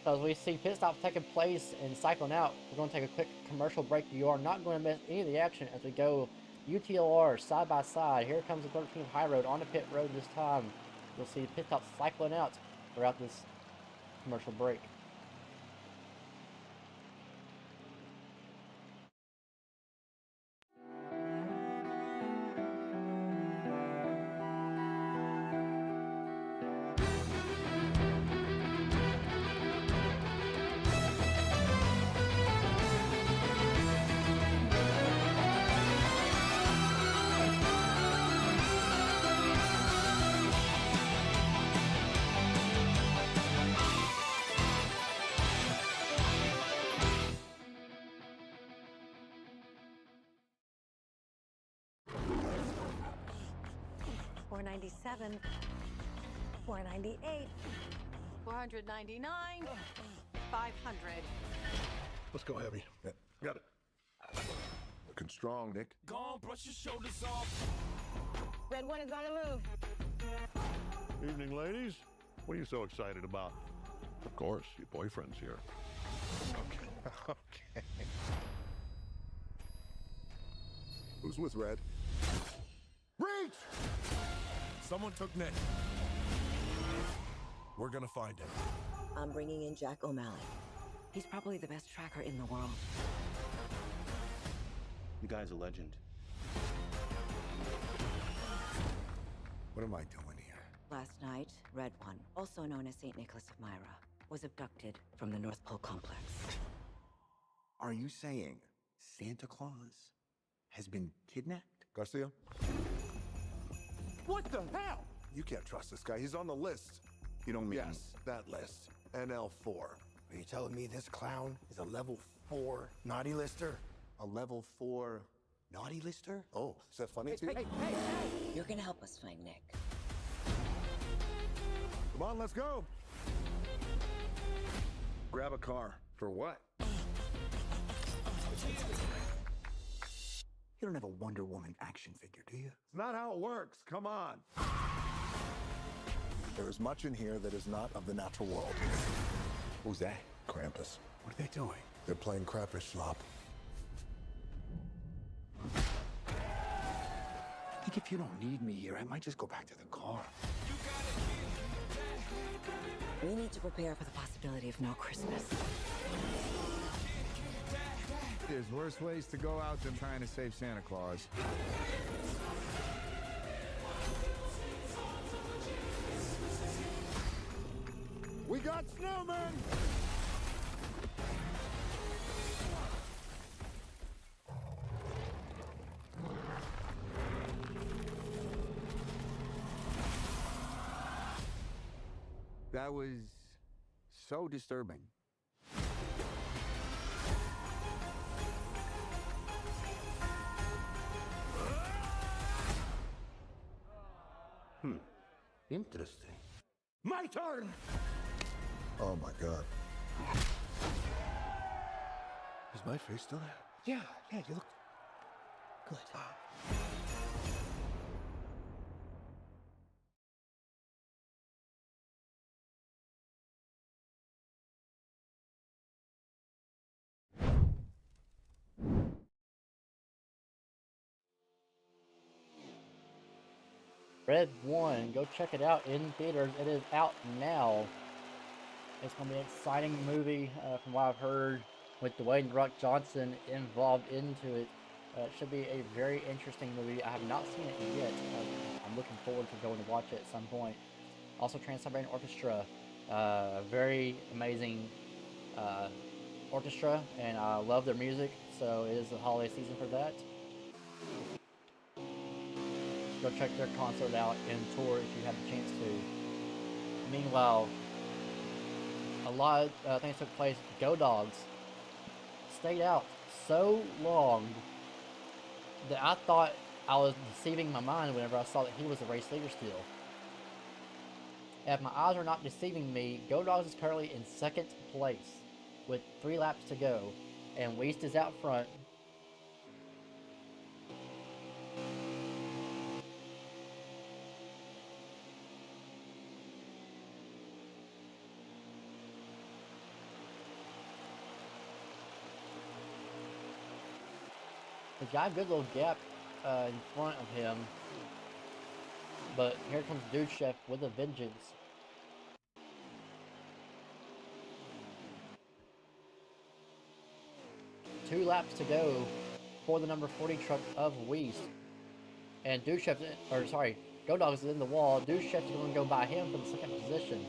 So as we see pit stops taking place and cycling out, we're going to take a quick commercial break. You are not going to miss any of the action as we go UTLR side by side. Here comes the 13th High Road onto pit road this time. You'll see pit stops cycling out throughout this commercial break. $497, $498, $499, $500. Let's go, Heavy. Yeah, got it. Looking strong, Nick. Go on, brush your shoulders off. Red one is on the move. Evening, ladies. What are you so excited about? Of course, your boyfriend's here. Okay. Who's with Red? Reach! Someone took Nick. We're gonna find him. I'm bringing in Jack O'Malley. He's probably the best tracker in the world. The guy's a legend. What am I doing here? Last night, Red One, also known as St. Nicholas of Myra, was abducted from the North Pole complex. Are you saying Santa Claus has been kidnapped? Garcia? What the hell? You can't trust this guy. He's on the list. You don't mean... Yes, that list. NL4. Are you telling me this clown is a level 4 naughty lister? A level 4 naughty lister? Oh, is that funny to you? You're gonna help us find Nick. Come on, let's go. Grab a car. For what? You don't have a Wonder Woman action figure, do you? It's not how it works. Come on. There is much in here that is not of the natural world. Who's that? Krampus. What are they doing? They're playing crappish flop. I think if you don't need me here, I might just go back to the car. We need to prepare for the possibility of no Christmas. There's worse ways to go out than trying to save Santa Claus. We got snowmen! That was so disturbing. Interesting. My turn! Oh my God. Is my face still there? Yeah, you look good. Red 1, go check it out in theaters. It is out now. It's going to be an exciting movie from what I've heard with Dwayne "The Rock" Johnson involved into it. It should be a very interesting movie. I have not seen it yet. I'm looking forward to going to watch it at some point. Also, Trans-Siberian Orchestra, very amazing orchestra, and I love their music, so it is the holiday season for that. Go check their concert out and tour if you have the chance to. Meanwhile, a lot of things took place. Go Dogs stayed out so long that I thought I was deceiving my mind whenever I saw that he was the race leader still. If my eyes are not deceiving me, Go Dogs is currently in second place with 3 laps to go, and Weist is out front. He's got a good little gap in front of him, but here comes Dude Chef with a vengeance. Two laps to go for the number 40 truck of Weist. And Dude Chef, or sorry, Go Dogs is in the wall. Dude Chef is going to go by him for the second position.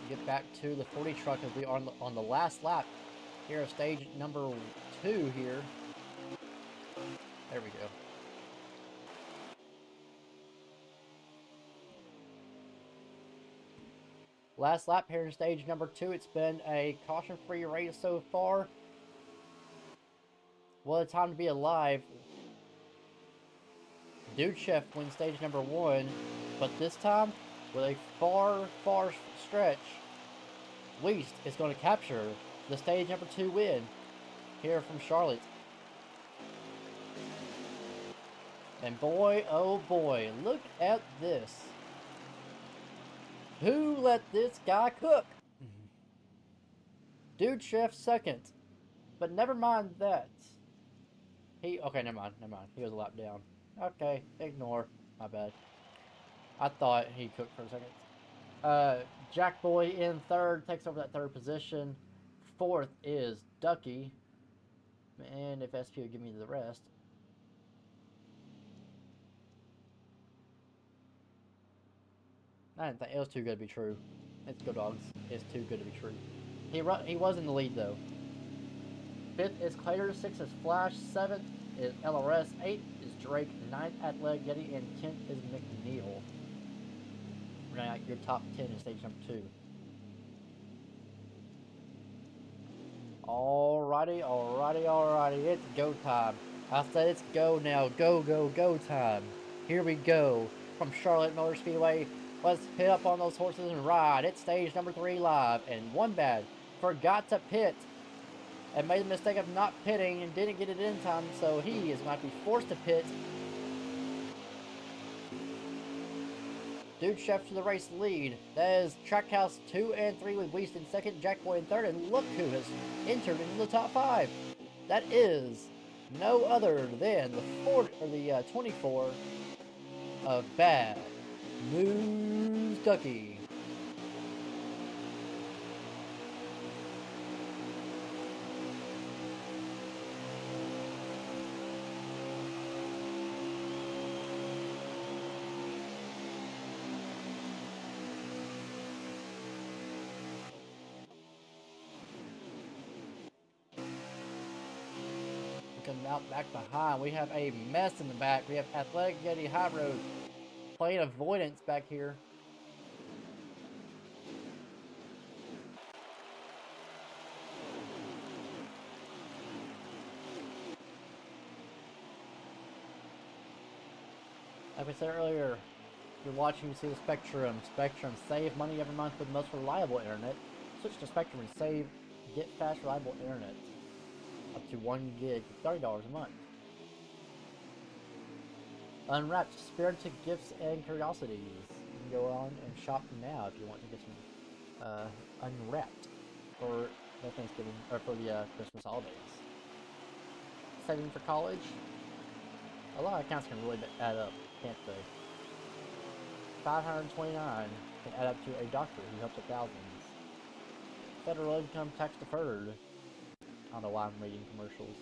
Get back to the 40 truck as we are on the last lap here of stage number 2 here. There we go. Last lap here in stage number 2. It's been a caution-free race so far. What a time to be alive. Dude Chef wins stage number 1, but this time with a far stretch, Weist is going to capture the stage number 2 win here from Charlotte. And boy, oh boy, look at this. Who let this guy cook? Dude Chef second. But never mind that. Okay, never mind. He was a lap down. Okay, ignore. My bad. I thought he cooked for a second. Jack Boy in third, takes over that third position. Fourth is Ducky. And if SP would give me the rest. I didn't think it was too good to be true. Let's go, dogs. It's too good to be true. He was in the lead though. Fifth is Clater, sixth is Flash, seventh is LRS, eighth is Drake, ninth Athletic Getty, and 10th is McNeil. Right out your top 10 in stage number 2. Alrighty, it's go time. I said it's go now, go time. Here we go. From Charlotte Motor Speedway, let's hit up on those horses and ride. It's stage number 3 live, and one bad, forgot to pit. And made the mistake of not pitting and didn't get it in time, so he is going to be forced to pit. Dude Chef to the race lead. That is Trackhouse 2 and 3 with Weast in second, Jackboy in third, and look who has entered into the top 5. That is no other than the 24 of Bad News Ducky. Out back behind, we have a mess in the back. We have Athletic Getty High Road playing avoidance back here. Like I said earlier, if you're watching, you see the Spectrum. Spectrum, save money every month with the most reliable internet. Switch to Spectrum and get fast, reliable internet. Up to 1 gig, $30 a month. Unwrapped spirited gifts and curiosities. You can go on and shop now if you want to get some unwrapped for the Thanksgiving or for the Christmas holidays. Saving for college. A lot of accounts can really add up, can't they? 529 can add up to a doctor who helps with thousands. Federal income tax deferred. I don't know why I'm reading commercials.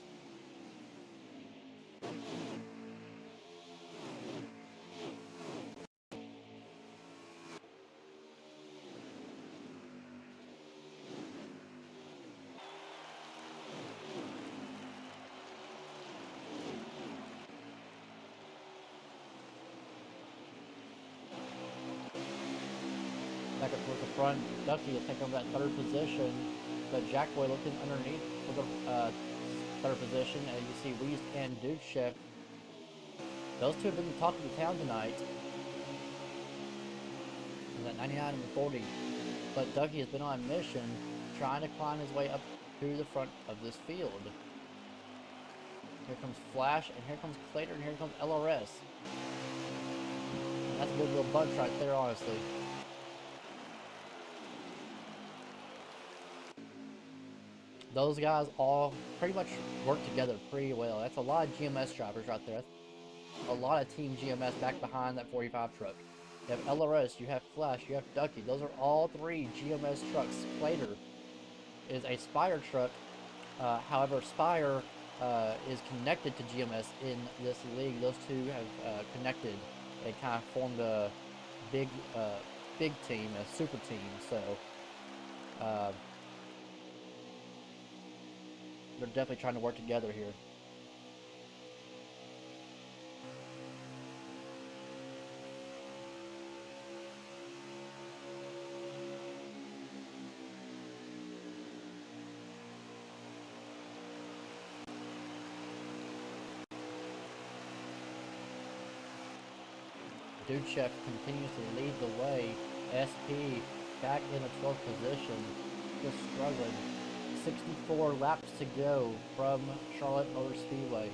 Back up towards the front, Ducky will take over that third position. The Jackboy looking underneath for the third position, and you see Weast and Dude Chef. Those two have been talking to town tonight. He's at 99 and 40. But Ducky has been on a mission trying to climb his way up to the front of this field. Here comes Flash, and here comes Clater, and here comes LRS. And that's a good little bunch right there, honestly. Those guys all pretty much work together pretty well. That's a lot of GMS drivers right there. That's a lot of Team GMS back behind that 45 truck. You have LRS, you have Flash, you have Ducky. Those are all 3 GMS trucks. Clater is a Spire truck. However, Spire is connected to GMS in this league. Those two have connected and kind of formed a big team, a super team. So they're definitely trying to work together here. Dude Chef continues to lead the way. SP back in the 12th position, just struggling. 64 laps to go from Charlotte Motor Speedway.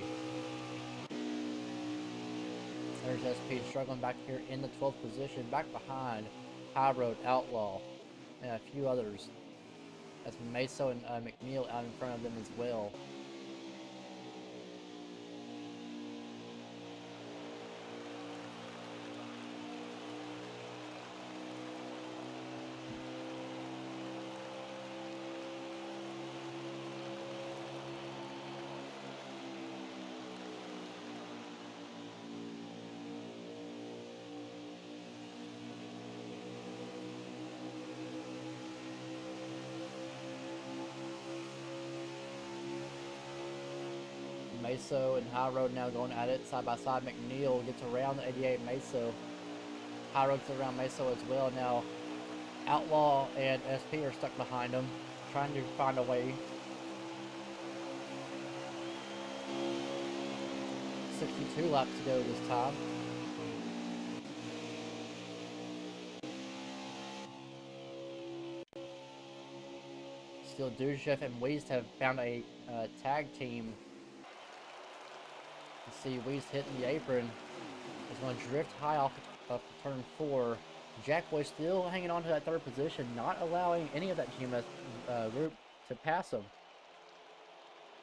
There's SP struggling back here in the 12th position, back behind High Road, Outlaw, and a few others. That's Meso and McNeil out in front of them as well. Meso and High Road now going at it side by side. McNeil gets around the 88 Meso. High Road gets around Meso as well. Now Outlaw and SP are stuck behind him, trying to find a way. 62 laps to go this time. Still, Dushev and Weist have found a tag team. You see Weist hitting the apron. He's going to drift high off of turn 4. Jackboy still hanging on to that 3rd position, not allowing any of that GMS group to pass him.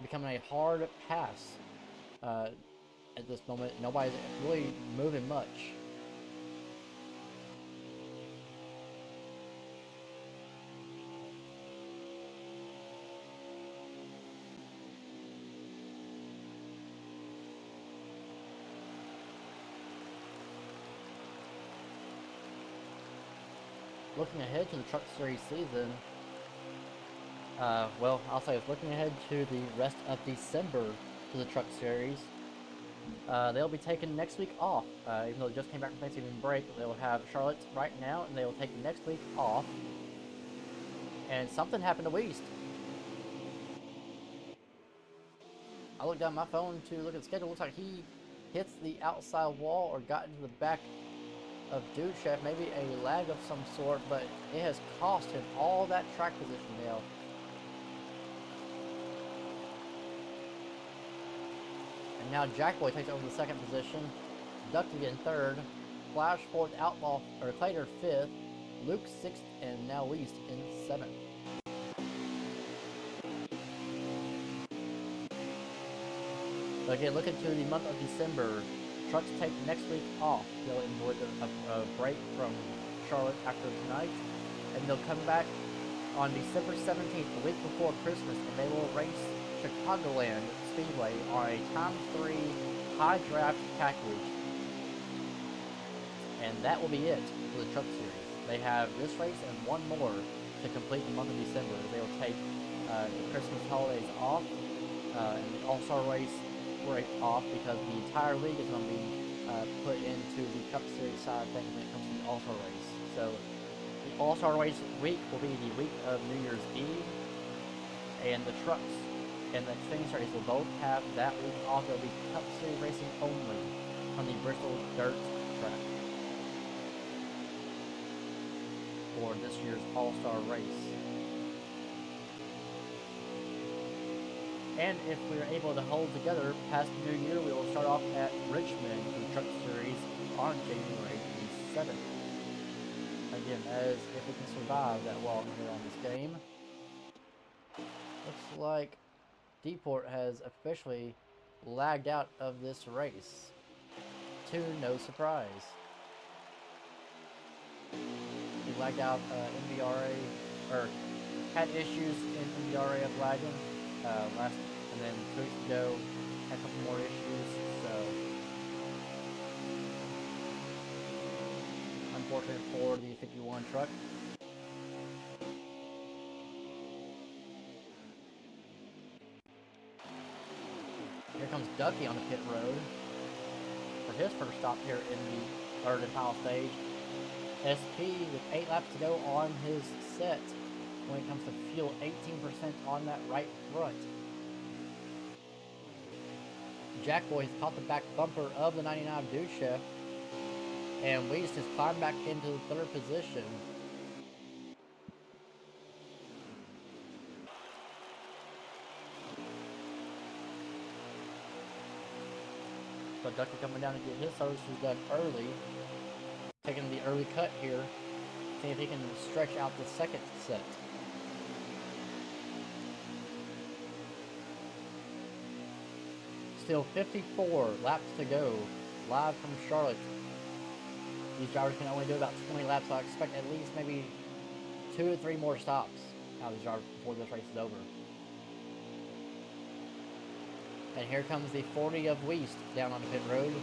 Becoming a hard pass at this moment. Nobody's really moving much. Looking ahead to the Truck Series season, well, I'll say it's looking ahead to the rest of December to the Truck Series. They'll be taking next week off, even though they just came back from Thanksgiving break. They will have Charlotte right now, and they will take next week off. And something happened to Weist. I looked down my phone to look at the schedule. Looks like he hits the outside wall or got into the back of Dushev, maybe a lag of some sort, but it has cost him all that track position now. And now Jackboy takes over the 2nd position, Ducky in 3rd, Flash 4th, Outlaw, or Clater 5th, Luke 6th, and now Weist in 7th. But again, looking to the month of December, trucks take next week off. They'll enjoy a break from Charlotte after tonight, and they'll come back on December 17th, the week before Christmas, and they will race Chicagoland Speedway on a Time 3 high draft package. And that will be it for the Truck Series. They have this race and one more to complete the month of December. They will take the Christmas holidays off, and the All-Star race break off, because the entire league is going to be put into the Cup Series side of things when it comes to the All-Star race. So the All-Star race week will be the week of New Year's Eve, and the trucks and the Xfinity Series will both have that week off. They'll be Cup Series racing only on the Bristol Dirt track for this year's All-Star race. And if we're able to hold together past the New Year, we will start off at Richmond for the Truck Series on January 7th. Again, as if we can survive that long here on this game. Looks like Deport has officially lagged out of this race, to no surprise. He lagged out NVRA, or had issues in NVRA of lagging. And then 2 weeks ago, had a couple more issues, so unfortunate for the 51 truck. Here comes Ducky on the pit road for his first stop here in the 3rd and final stage. SP with 8 laps to go on his set. When it comes to fuel, 18% on that right front. Jackboy has caught the back bumper of the 99 Dushev, and Weist has climbed back into the 3rd position. So Ducky coming down to get his services done early. Taking the early cut here. See if he can stretch out the second set. Still 54 laps to go. Live from Charlotte. These drivers can only do about 20 laps, so I expect at least maybe 2 to 3 more stops out of these drivers before this race is over. And here comes the 40 of Weist down on the pit road.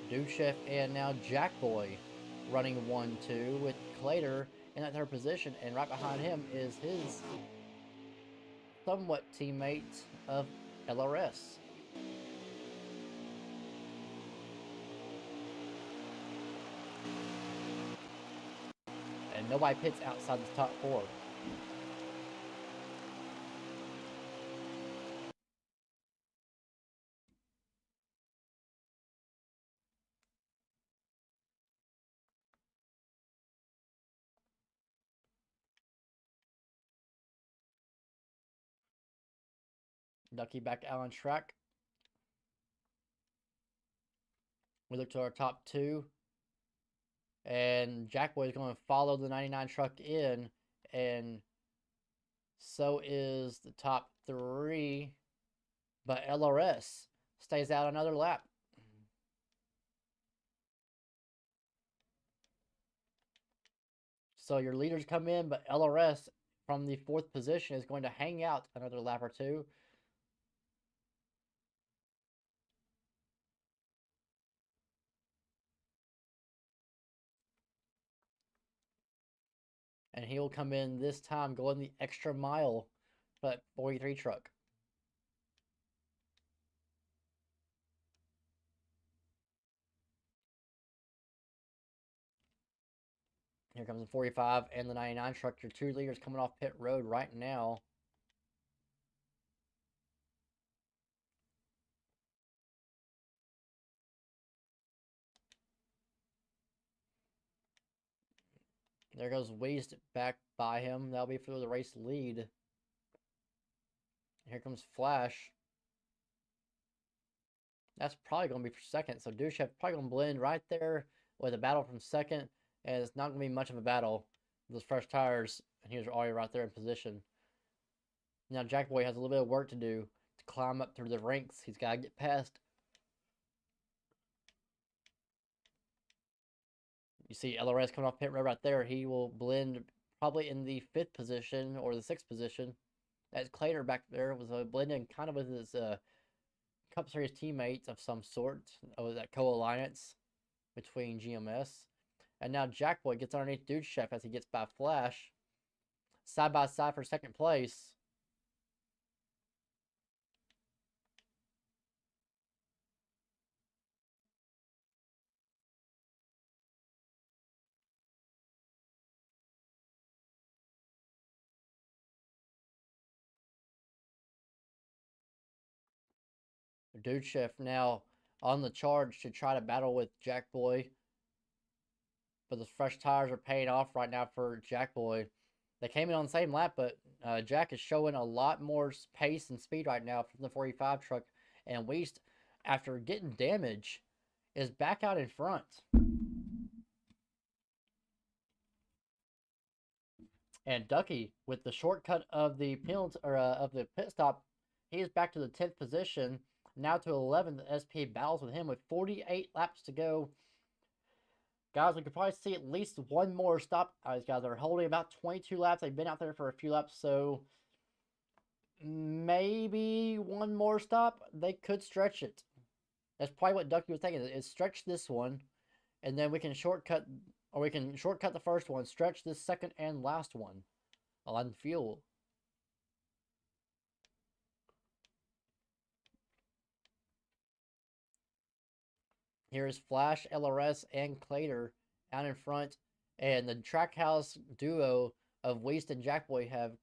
Duchef and now Jackboy running 1-2 with Clater in that third position, and right behind him is his somewhat teammate of LRS. And nobody pits outside the top 4. Ducky back out on track. We look to our top 2. And Jackboy is going to follow the 99 truck in. And so is the top 3. But LRS stays out another lap. So your leaders come in, but LRS from the 4th position is going to hang out another lap or 2. And he will come in this time going the extra mile for that 43 truck. Here comes the 45 and the 99 truck. Your 2 leaders coming off pit road right now. There goes Weist back by him. That'll be for the race lead. Here comes Flash. That's probably going to be for second. So Duchef probably going to blend right there with a battle from second. And it's not going to be much of a battle. Those fresh tires. And he's already right there in position. Now Jackboy has a little bit of work to do to climb up through the ranks. He's got to get past. You see LRS coming off pit road right there. He will blend probably in the 5th position or the 6th position. As Clater back there was blending kind of with his Cup Series teammates of some sort. Of that co-alliance between GMS. And now Jackboy gets underneath Duchef as he gets by Flash. Side by side for second place. Duchef now on the charge to try to battle with Jackboy. But the fresh tires are paying off right now for Jackboy. They came in on the same lap, but Jack is showing a lot more pace and speed right now from the 45 truck. And Weist, after getting damage, is back out in front. And Ducky, with the shortcut of the penalty or of the pit stop, he is back to the 10th position. Now to 11th, the SP battles with him with 48 laps to go. Guys, we could probably see at least one more stop. These guys are holding about 22 laps. They've been out there for a few laps, so maybe one more stop. They could stretch it. That's probably what Ducky was thinking, is stretch this one, and then we can shortcut, or we can shortcut the first one, stretch this second and last one on fuel. Here's Flash, LRS, and Clater out in front. And the Trackhouse duo of Weist and Jackboy have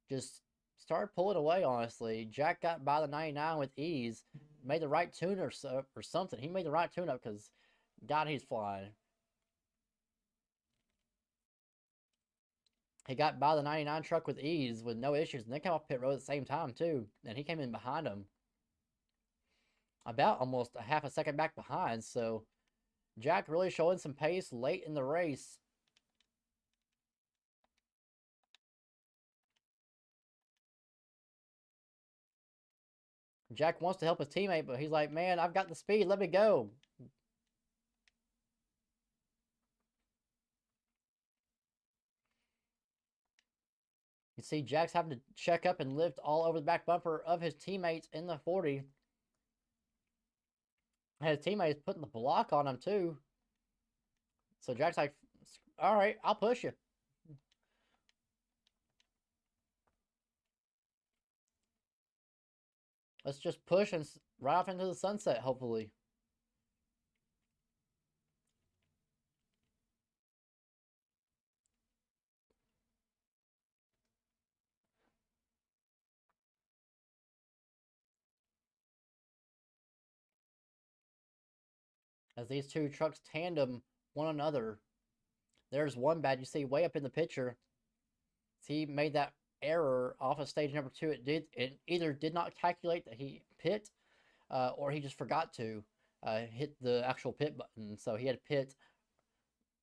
just started pulling away, honestly. Jack got by the 99 with ease. Made the right tune or something. He made the right tune up because, God, he's flying. He got by the 99 truck with ease, with no issues, and they came off pit road at the same time too, and he came in behind him, about almost a half a second back behind. So Jack really showing some pace late in the race. Jack wants to help his teammate, but he's like, man, I've got the speed, let me go. You see Jack's having to check up and lift all over the back bumper of his teammates in the 40. And his teammates putting the block on him too. So Jack's like, all right, I'll push you. Let's just push and right off into the sunset, hopefully. As these two trucks tandem one another. There's one bad you see way up in the picture. He made that error off of stage number 2. It either did not calculate that he pit, or he just forgot to hit the actual pit button. So he had to pit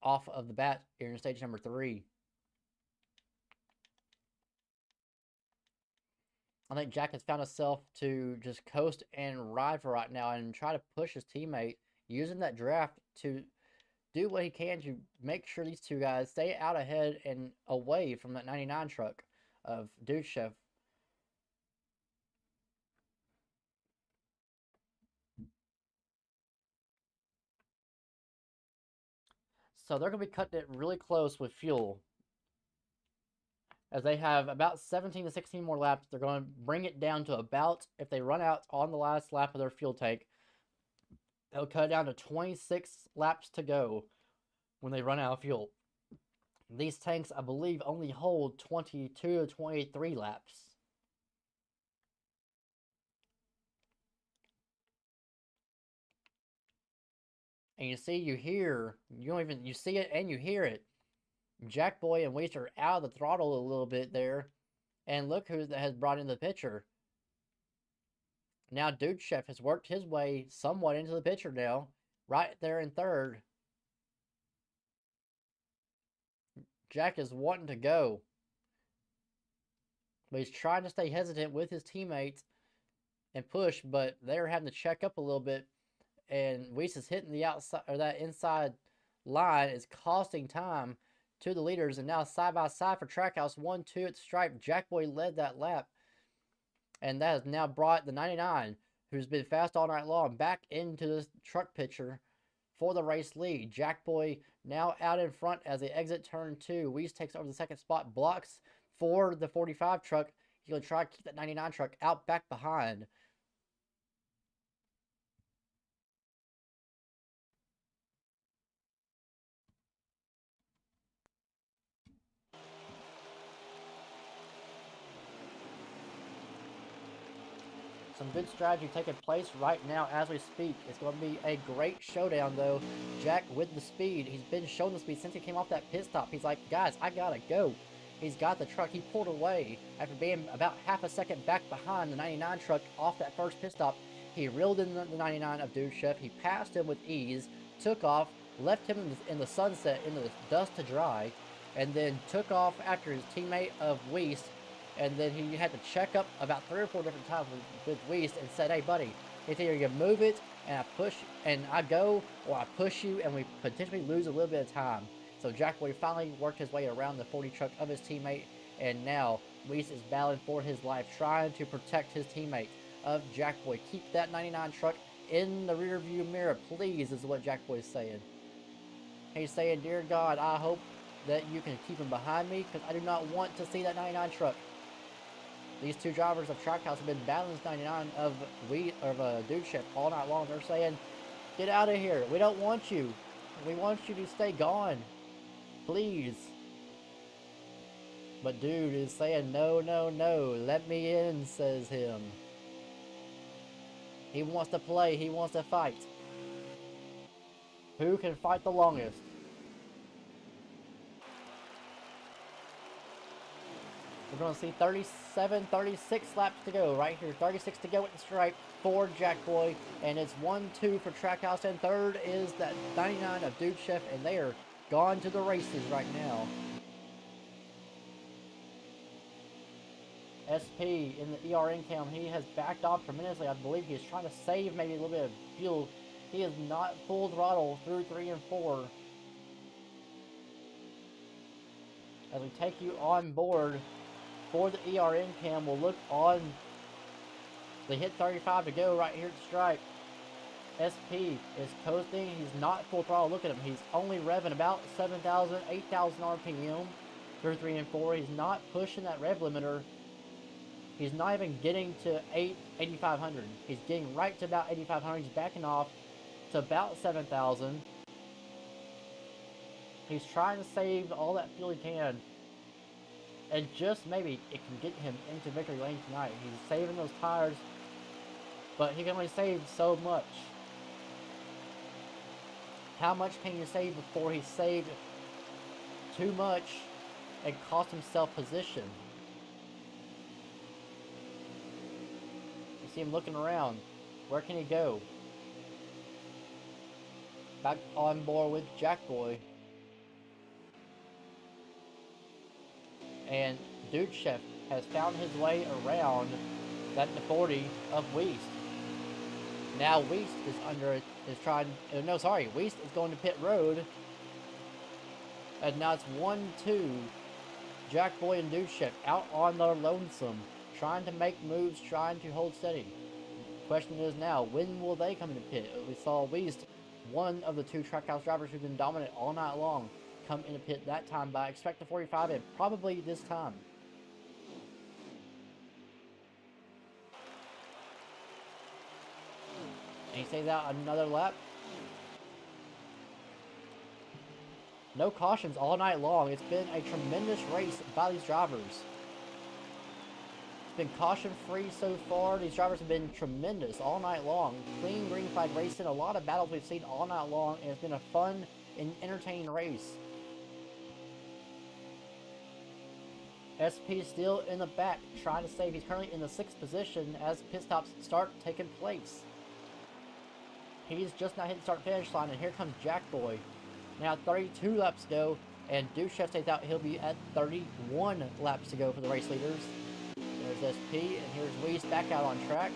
off of the bat here in stage number 3. I think Jack has found himself to just coast and ride for right now and try to push his teammate using that draft to do what he can to make sure these two guys stay out ahead and away from that 99 truck of Dude Chef. So they're going to be cutting it really close with fuel. As they have about 17 to 16 more laps, they're going to bring it down to about, if they run out on the last lap of their fuel tank, they'll cut it down to 26 laps to go when they run out of fuel. These tanks, I believe, only hold 22 to 23 laps. And you see, you hear, you see it and you hear it. Jack Boy and Weiss are out of the throttle a little bit there. And look who has brought in the picture. Now Dude Chef has worked his way somewhat into the picture now. Right there in third. Jack is wanting to go. But he's trying to stay hesitant with his teammates and push, but they're having to check up a little bit. And Weiss is hitting the outside, or that inside line is costing time to the leaders. And now side by side for Trackhouse, 1-2 at the stripe. Jack Boy led that lap. And that has now brought the 99, who's been fast all night long, back into this truck picture for the race lead. Jack Boy now out in front as they exit turn 2. Weiss takes over the second spot, blocks for the 45 truck. He's going to try to keep that 99 truck out back behind. Some good strategy taking place right now as we speak. It's going to be a great showdown, though. Jack with the speed. He's been showing the speed since he came off that pit stop. He's like, guys, I gotta go. He's got the truck. He pulled away after being about half a second back behind the 99 truck off that first pit stop. He reeled in the 99 of Dude Chef. He passed him with ease, took off, left him in the sunset, in the dust to dry, and then took off after his teammate of Weiss. And then he had to check up about 3 or 4 different times with Weiss and said, hey, buddy, it's either you move it and I push and I go, or I push you and we potentially lose a little bit of time. So Jack Boy finally worked his way around the 40 truck of his teammate, and now Weiss is battling for his life, trying to protect his teammate of Jack Boy. Keep that 99 truck in the rear view mirror, please, is what Jack Boy is saying. He's saying, dear God, I hope that you can keep him behind me, because I do not want to see that 99 truck. These two drivers of Trackhouse have been battling this 99 of Dude Chef all night long. They're saying, get out of here. We don't want you. We want you to stay gone. Please. But Dude is saying, no, no, no. Let me in, says him. He wants to play. He wants to fight. Who can fight the longest? We're going to see 37, 36 laps to go right here. 36 to go at the stripe for Jackboy. And it's 1-2 for Trackhouse. And third is that 99 of Dude Chef. And they are gone to the races right now. SP in the ERN cam, he has backed off tremendously. I believe he is trying to save maybe a little bit of fuel. He is not full throttle through 3 and 4. As we take you on board for the ERN cam, we'll look on the hit 35 to go right here at the stripe. SP is coasting. He's not full throttle. Look at him. He's only revving about 7,000, 8,000 RPM through 3 and 4. He's not pushing that rev limiter. He's not even getting to 8,500. He's getting right to about 8,500. He's backing off to about 7,000. He's trying to save all that fuel he can. And just maybe it can get him into victory lane tonight. He's saving those tires. But he can only save so much. How much can you save before he saved too much and cost himself position? You see him looking around. Where can he go? Back on board with Jackboy. And Dude Chef has found his way around that 40 of Weast. Now Weast is Weast is going to pit road. And now it's 1-2. Jackboy and Dude Chef out on their lonesome, trying to make moves, trying to hold steady. Question is now, when will they come into pit? We saw Weast, one of the 2 Trackhouse drivers who've been dominant all night long, come into pit that time, but I expect the 45 and probably this time. And he stays out another lap. No cautions all night long. It's been a tremendous race by these drivers. It's been caution free so far. These drivers have been tremendous all night long. Clean green flag racing. A lot of battles we've seen all night long, and it's been a fun and entertaining race. SP still in the back, trying to save. He's currently in the 6th position as pit stops start taking place. He's just now hit the start-finish line, and here comes Jackboy. Now 32 laps to go, and Dude Chef stays out. He'll be at 31 laps to go for the race leaders. There's SP, and here's Weast back out on track.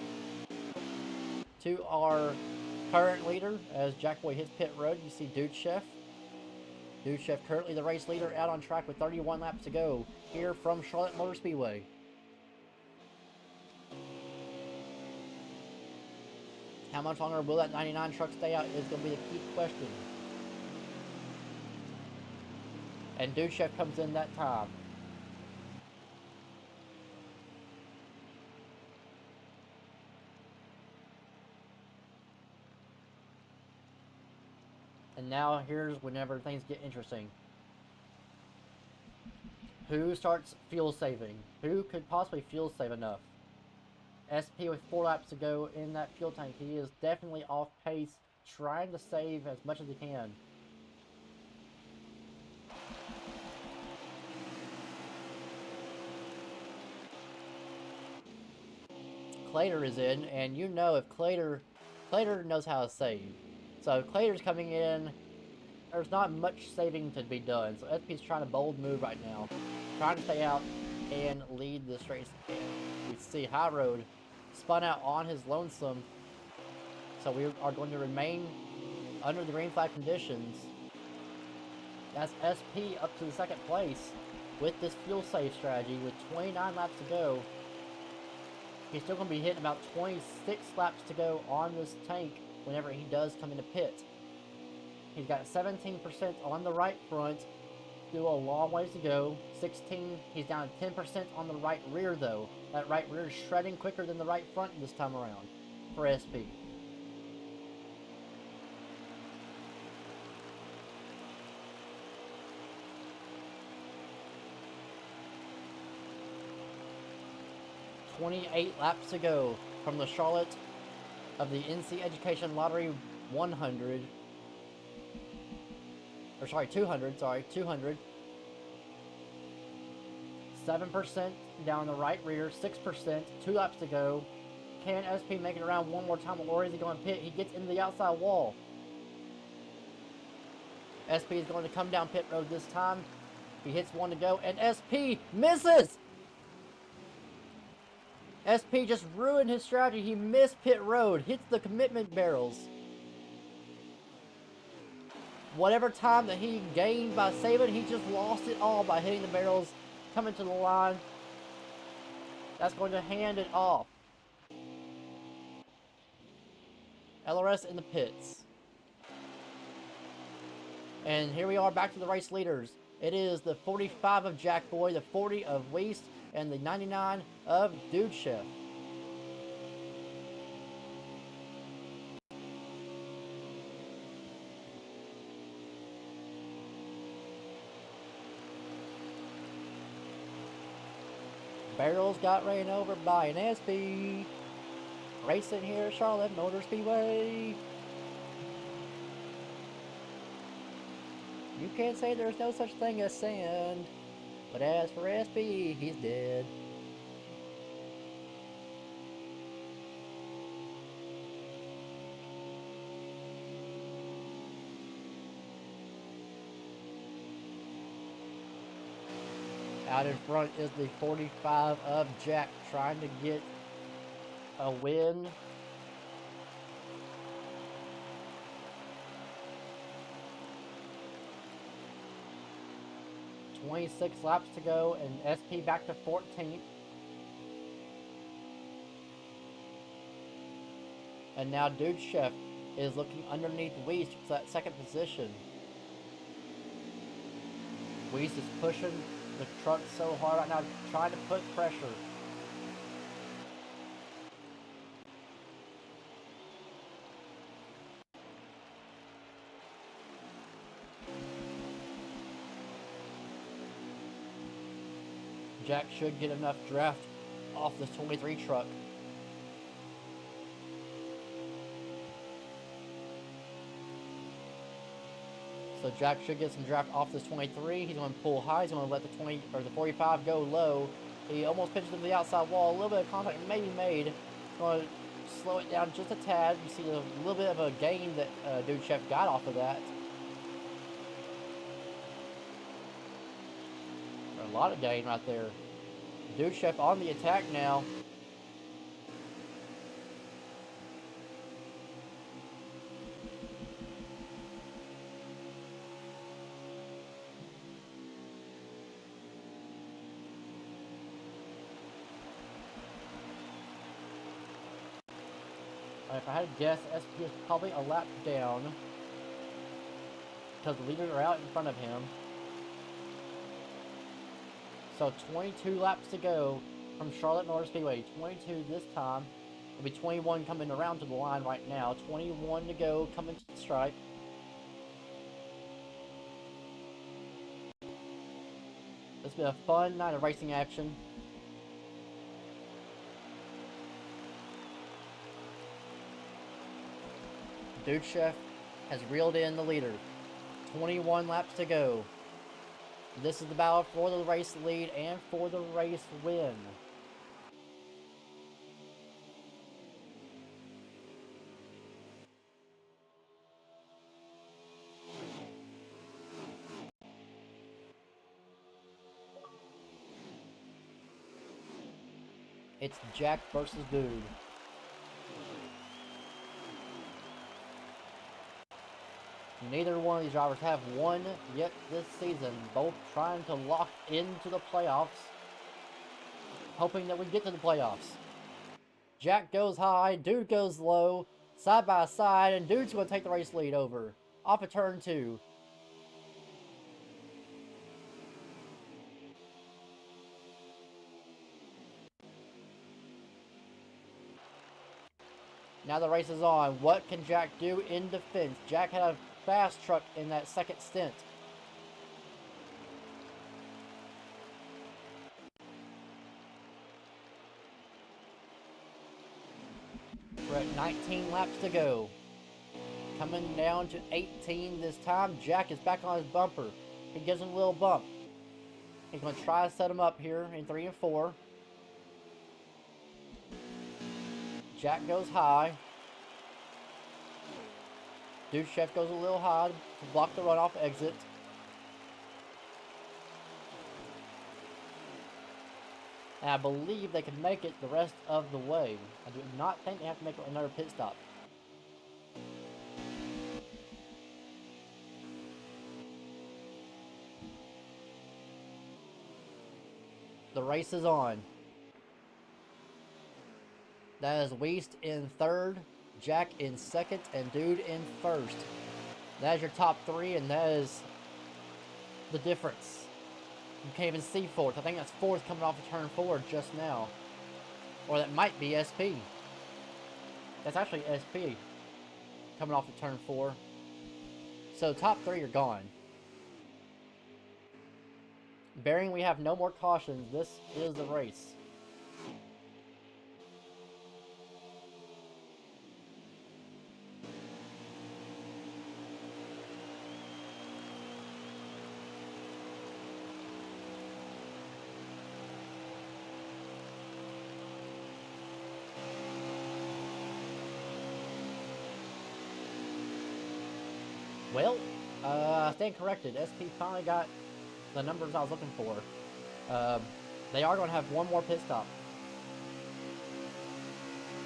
To our current leader, as Jackboy hits pit road, you see Dude Chef. Dude Chef currently the race leader, out on track with 31 laps to go here from Charlotte Motor Speedway. How much longer will that 99 truck stay out is going to be the key question. And Dude Chef comes in that time. And now here's whenever things get interesting. Who starts fuel saving? Who could possibly fuel save enough? SP with 4 laps to go in that fuel tank. He is definitely off pace, trying to save as much as he can. Clater is in, and you know if Clater knows how to save. So Clater's coming in, there's not much saving to be done. So SP's trying a bold move right now, trying to stay out and lead this race. And we see High Road spun out on his lonesome. So we are going to remain under the green flag conditions. That's SP up to the 2nd place with this fuel save strategy with 29 laps to go. He's still going to be hitting about 26 laps to go on this tank whenever he does come into pit. He's got 17% on the right front, still a long ways to go. 16, he's down to 10% on the right rear though. That right rear is shredding quicker than the right front this time around for SP. $28 laps to go from the Charlotte of the NC Education Lottery 100. Or sorry, 200, 200. 7% down the right rear, 6%, 2 laps to go. Can SP make it around one more time, or is he going to pit? He gets into the outside wall. SP is going to come down pit road this time. He hits one to go, and SP misses! SP just ruined his strategy. He missed pit road, hits the commitment barrels. Whatever time that he gained by saving, he just lost it all by hitting the barrels, coming to the line. That's going to hand it off. LRS in the pits. And here we are back to the race leaders. It is the 45 of Jack Boy, the 40 of Weist, and the 99 of Dude Chef. Barrels got ran over by an SP. Racing here at Charlotte Motor Speedway. You can't say there's no such thing as sand. But as for SP, he's dead. Out in front is the 45 of Jack, trying to get a win. .26 laps to go, and SP back to 14th. And now Dude Chef is looking underneath Weist for that second position. Weist is pushing the truck so hard right now, trying to put pressure. Jack should get enough draft off this 23 truck. So Jack should get some draft off this 23. He's going to pull high. He's going to let the 45 go low. He almost pitched into the outside wall. A little bit of contact may be made. Going to slow it down just a tad. You see a little bit of a gain that Dude Chef got off of that. A lot of gain right there. Dude Chef on the attack now. If I had to guess, SP is probably a lap down because the leaders are out in front of him. So 22 laps to go from Charlotte Motor Speedway. 22 this time. It'll be 21 coming around to the line right now. 21 to go coming to the stripe. This has been a fun night of racing action. Dude Chef has reeled in the leader. 21 laps to go. This is the battle for the race lead and for the race win. It's Jack versus Dude. Neither one of these drivers have won yet this season. Both trying to lock into the playoffs. Hoping that we get to the playoffs. Jack goes high, Dude goes low, side by side, and Dude's going to take the race lead over. Off of turn 2. Now the race is on. What can Jack do in defense? Jack had a fast truck in that second stint. We're at 19 laps to go. Coming down to 18 this time. Jack is back on his bumper. He gives him a little bump. He's going to try to set him up here in 3 and 4. Jack goes high. Dude Chef goes a little high to block the runoff exit. And I believe they can make it the rest of the way. I do not think they have to make another pit stop. The race is on. That is Weist in 3rd, Jack in 2nd, and Dude in 1st. That is your top 3, and that is the difference. You can't even see 4th. I think that's 4th coming off of turn 4 just now. Or that might be SP. That's actually SP coming off of turn 4. So top 3 are gone. Bearing we have no more cautions, this is the race. Well, I stand corrected. SP finally got the numbers I was looking for. They are going to have one more pit stop.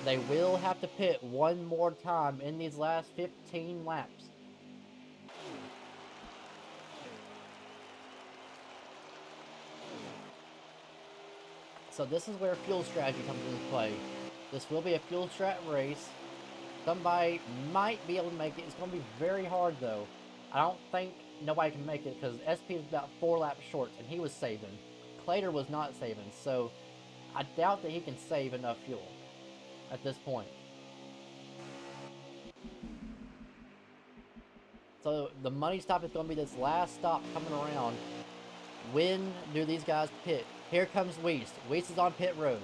They will have to pit one more time in these last 15 laps. So this is where fuel strategy comes into play. This will be a fuel strat race. Somebody might be able to make it. It's going to be very hard though. I don't think nobody can make it because SP is about 4 laps short and he was saving. Clater was not saving, so I doubt that he can save enough fuel at this point. So the money stop is going to be this last stop coming around. When do these guys pit? Here comes Weist. Weist is on pit road.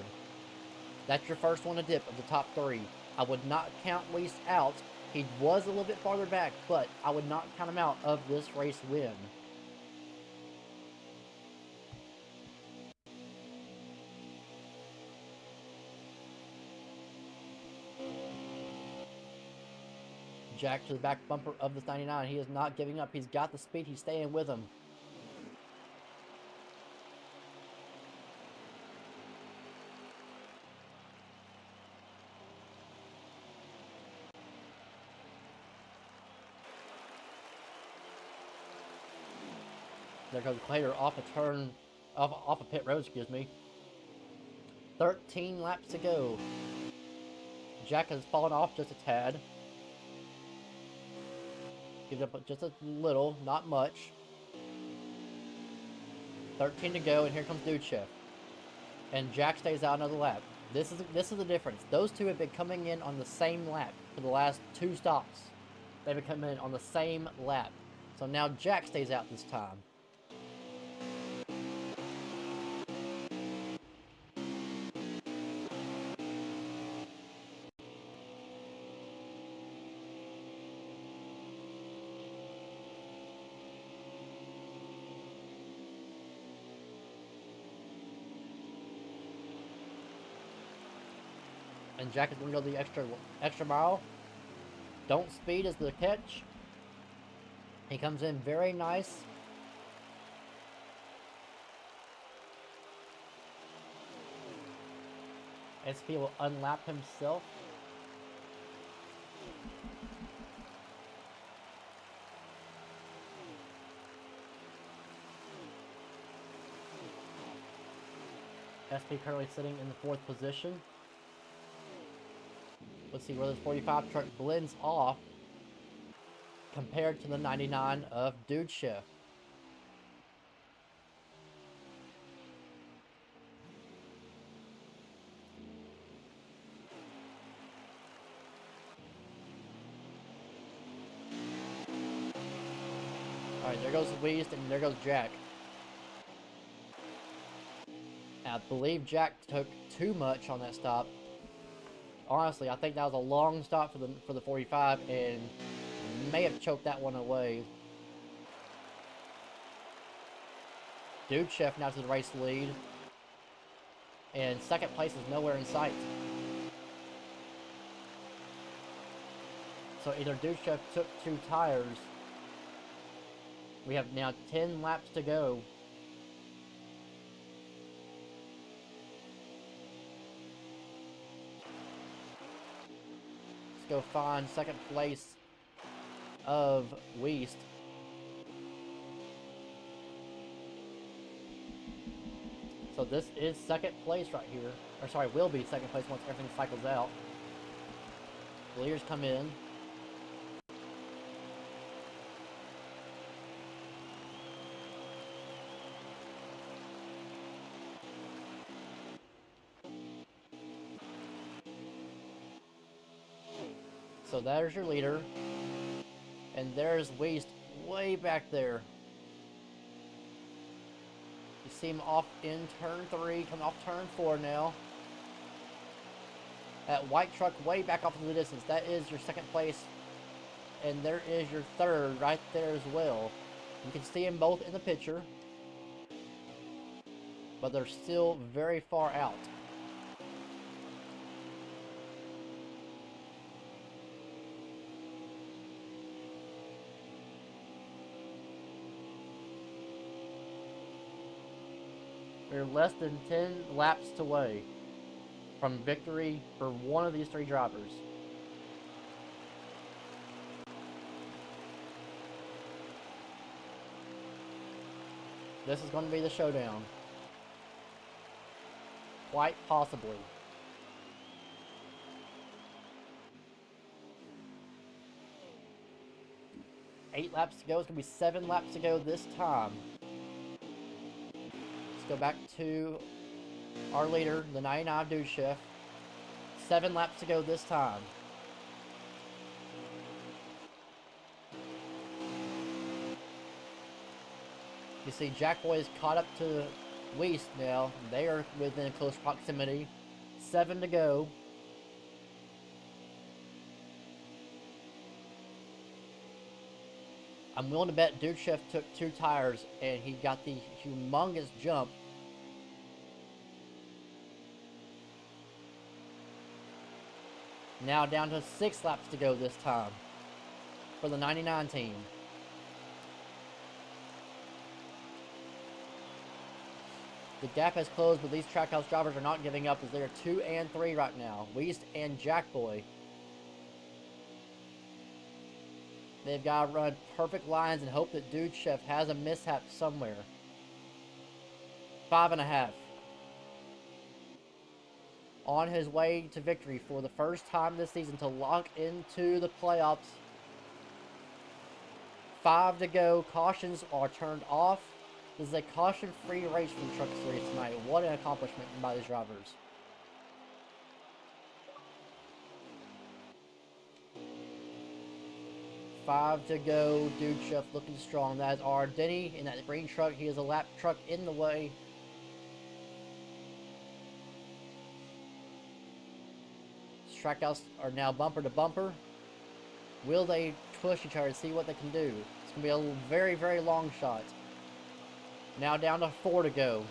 That's your first one to dip of the top 3. I would not count Weist out. He was a little bit farther back, but I would not count him out of this race win. Jack to the back bumper of this 99. He is not giving up. He's got the speed. He's staying with him. There goes Clater off a turn, off a pit road, excuse me. 13 laps to go. Jack has fallen off just a tad. Gives up just a little, not much. 13 to go, and here comes Dude Chef. And Jack stays out another lap. This is the difference. Those two have been coming in on the same lap for the last 2 stops. They've been coming in on the same lap. So now Jack stays out this time. And Jack is going to go the extra mile. Don't speed is the catch. He comes in very nice. SP will unlap himself. SP currently sitting in the 4th position. Let's see where this 45 truck blends off compared to the 99 of Dude Chef. Alright, there goes Weist and there goes Jack. I believe Jack took too much on that stop. Honestly, I think that was a long stop for the 45 and may have choked that one away. Dude Chef now to the race lead. And second place is nowhere in sight. So either Dude Chef took 2 tires. We have now 10 laps to go. Let's go find second place of Weist. So this is second place right here. Or sorry, will be second place once everything cycles out. The leaders come in. So there's your leader. And there's Weist way back there. You see him off in turn 3, coming off turn 4 now. That white truck way back off into the distance. That is your second place. And there is your third right there as well. You can see them both in the picture. But they're still very far out. We're less than 10 laps away from victory for one of these 3 drivers. This is going to be the showdown. Quite possibly. Eight laps to go. It's going to be 7 laps to go this time. Go back to our leader, the 99 Dude Chef. 7 laps to go this time. You see Jackboy is caught up to Weist now. They are within close proximity. 7 to go. I'm willing to bet Dude Chef took 2 tires and he got the humongous jump. Now down to 6 laps to go this time for the 99 team. The gap has closed, but these Trackhouse drivers are not giving up as they are 2 and 3 right now. Weist and Jackboy. They've got to run perfect lines and hope that Dude Chef has a mishap somewhere. 5.5. On his way to victory for the first time this season to lock into the playoffs. 5 to go. Cautions are turned off. This is a caution-free race from the Truck Series tonight. What an accomplishment by these drivers. Five to go. Dude Chef looking strong. That is our Denny in that green truck. He is a lap truck in the way. Trackhouse are now bumper to bumper. Will they push each other to see what they can do? It's going to be a very, very long shot. Now down to 4 to go.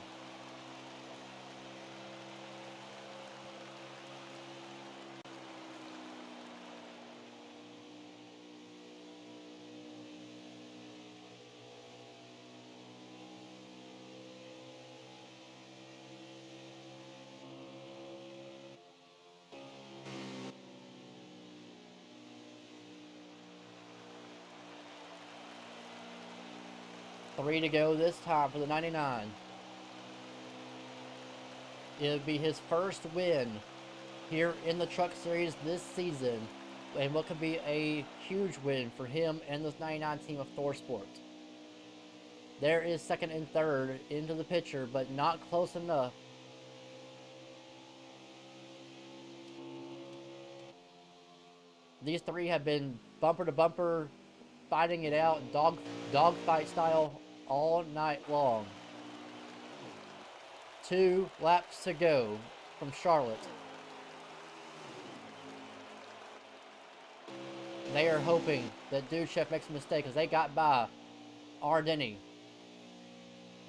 Three to go this time for the 99. It'll be his first win here in the Truck Series this season, and what could be a huge win for him and this 99 team of ThorSport. There is second and third into the picture, but not close enough. These 3 have been bumper to bumper, fighting it out, dog fight style all night long. 2 laps to go from Charlotte. They are hoping that Dude Chef makes a mistake as they got by Ardeni.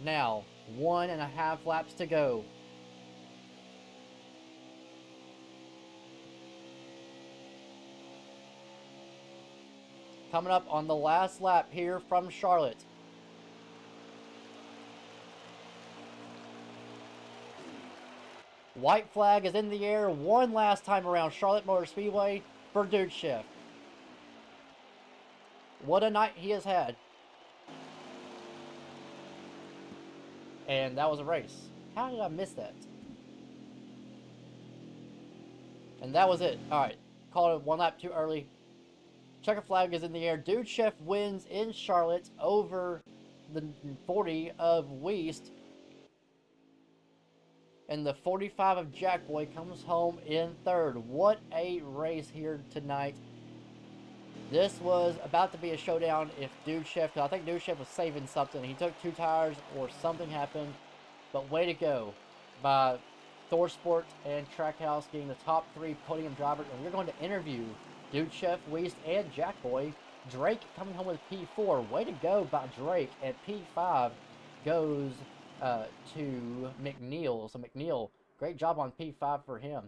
Now, 1.5 laps to go. Coming up on the last lap here from Charlotte. White flag is in the air one last time around Charlotte Motor Speedway for Dude Shift. What a night he has had. And that was a race. How did I miss that? And that was it. Alright. Called it one lap too early. Checker flag is in the air. Dude Chef wins in Charlotte over the 40 of Weast. And the 45 of Jackboy comes home in third. What a race here tonight. This was about to be a showdown if Dude Chef, I think Dude Chef was saving something. He took 2 tires or something happened. But way to go by Thorsport and Trackhouse getting the top 3 podium drivers. And we're going to interview Dude Chef, Weast, and Jackboy. Drake coming home with P4. Way to go by Drake. And P5 goes to McNeil. So McNeil, great job on P5 for him.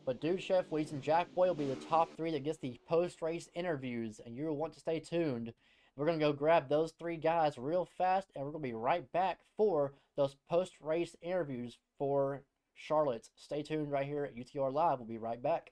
But Dude Chef, Weast, and Jackboy will be the top 3 that gets the post-race interviews. And you'll want to stay tuned. We're going to go grab those 3 guys real fast. And we're going to be right back for those post-race interviews for Charlotte. Stay tuned right here at UTR Live. We'll be right back.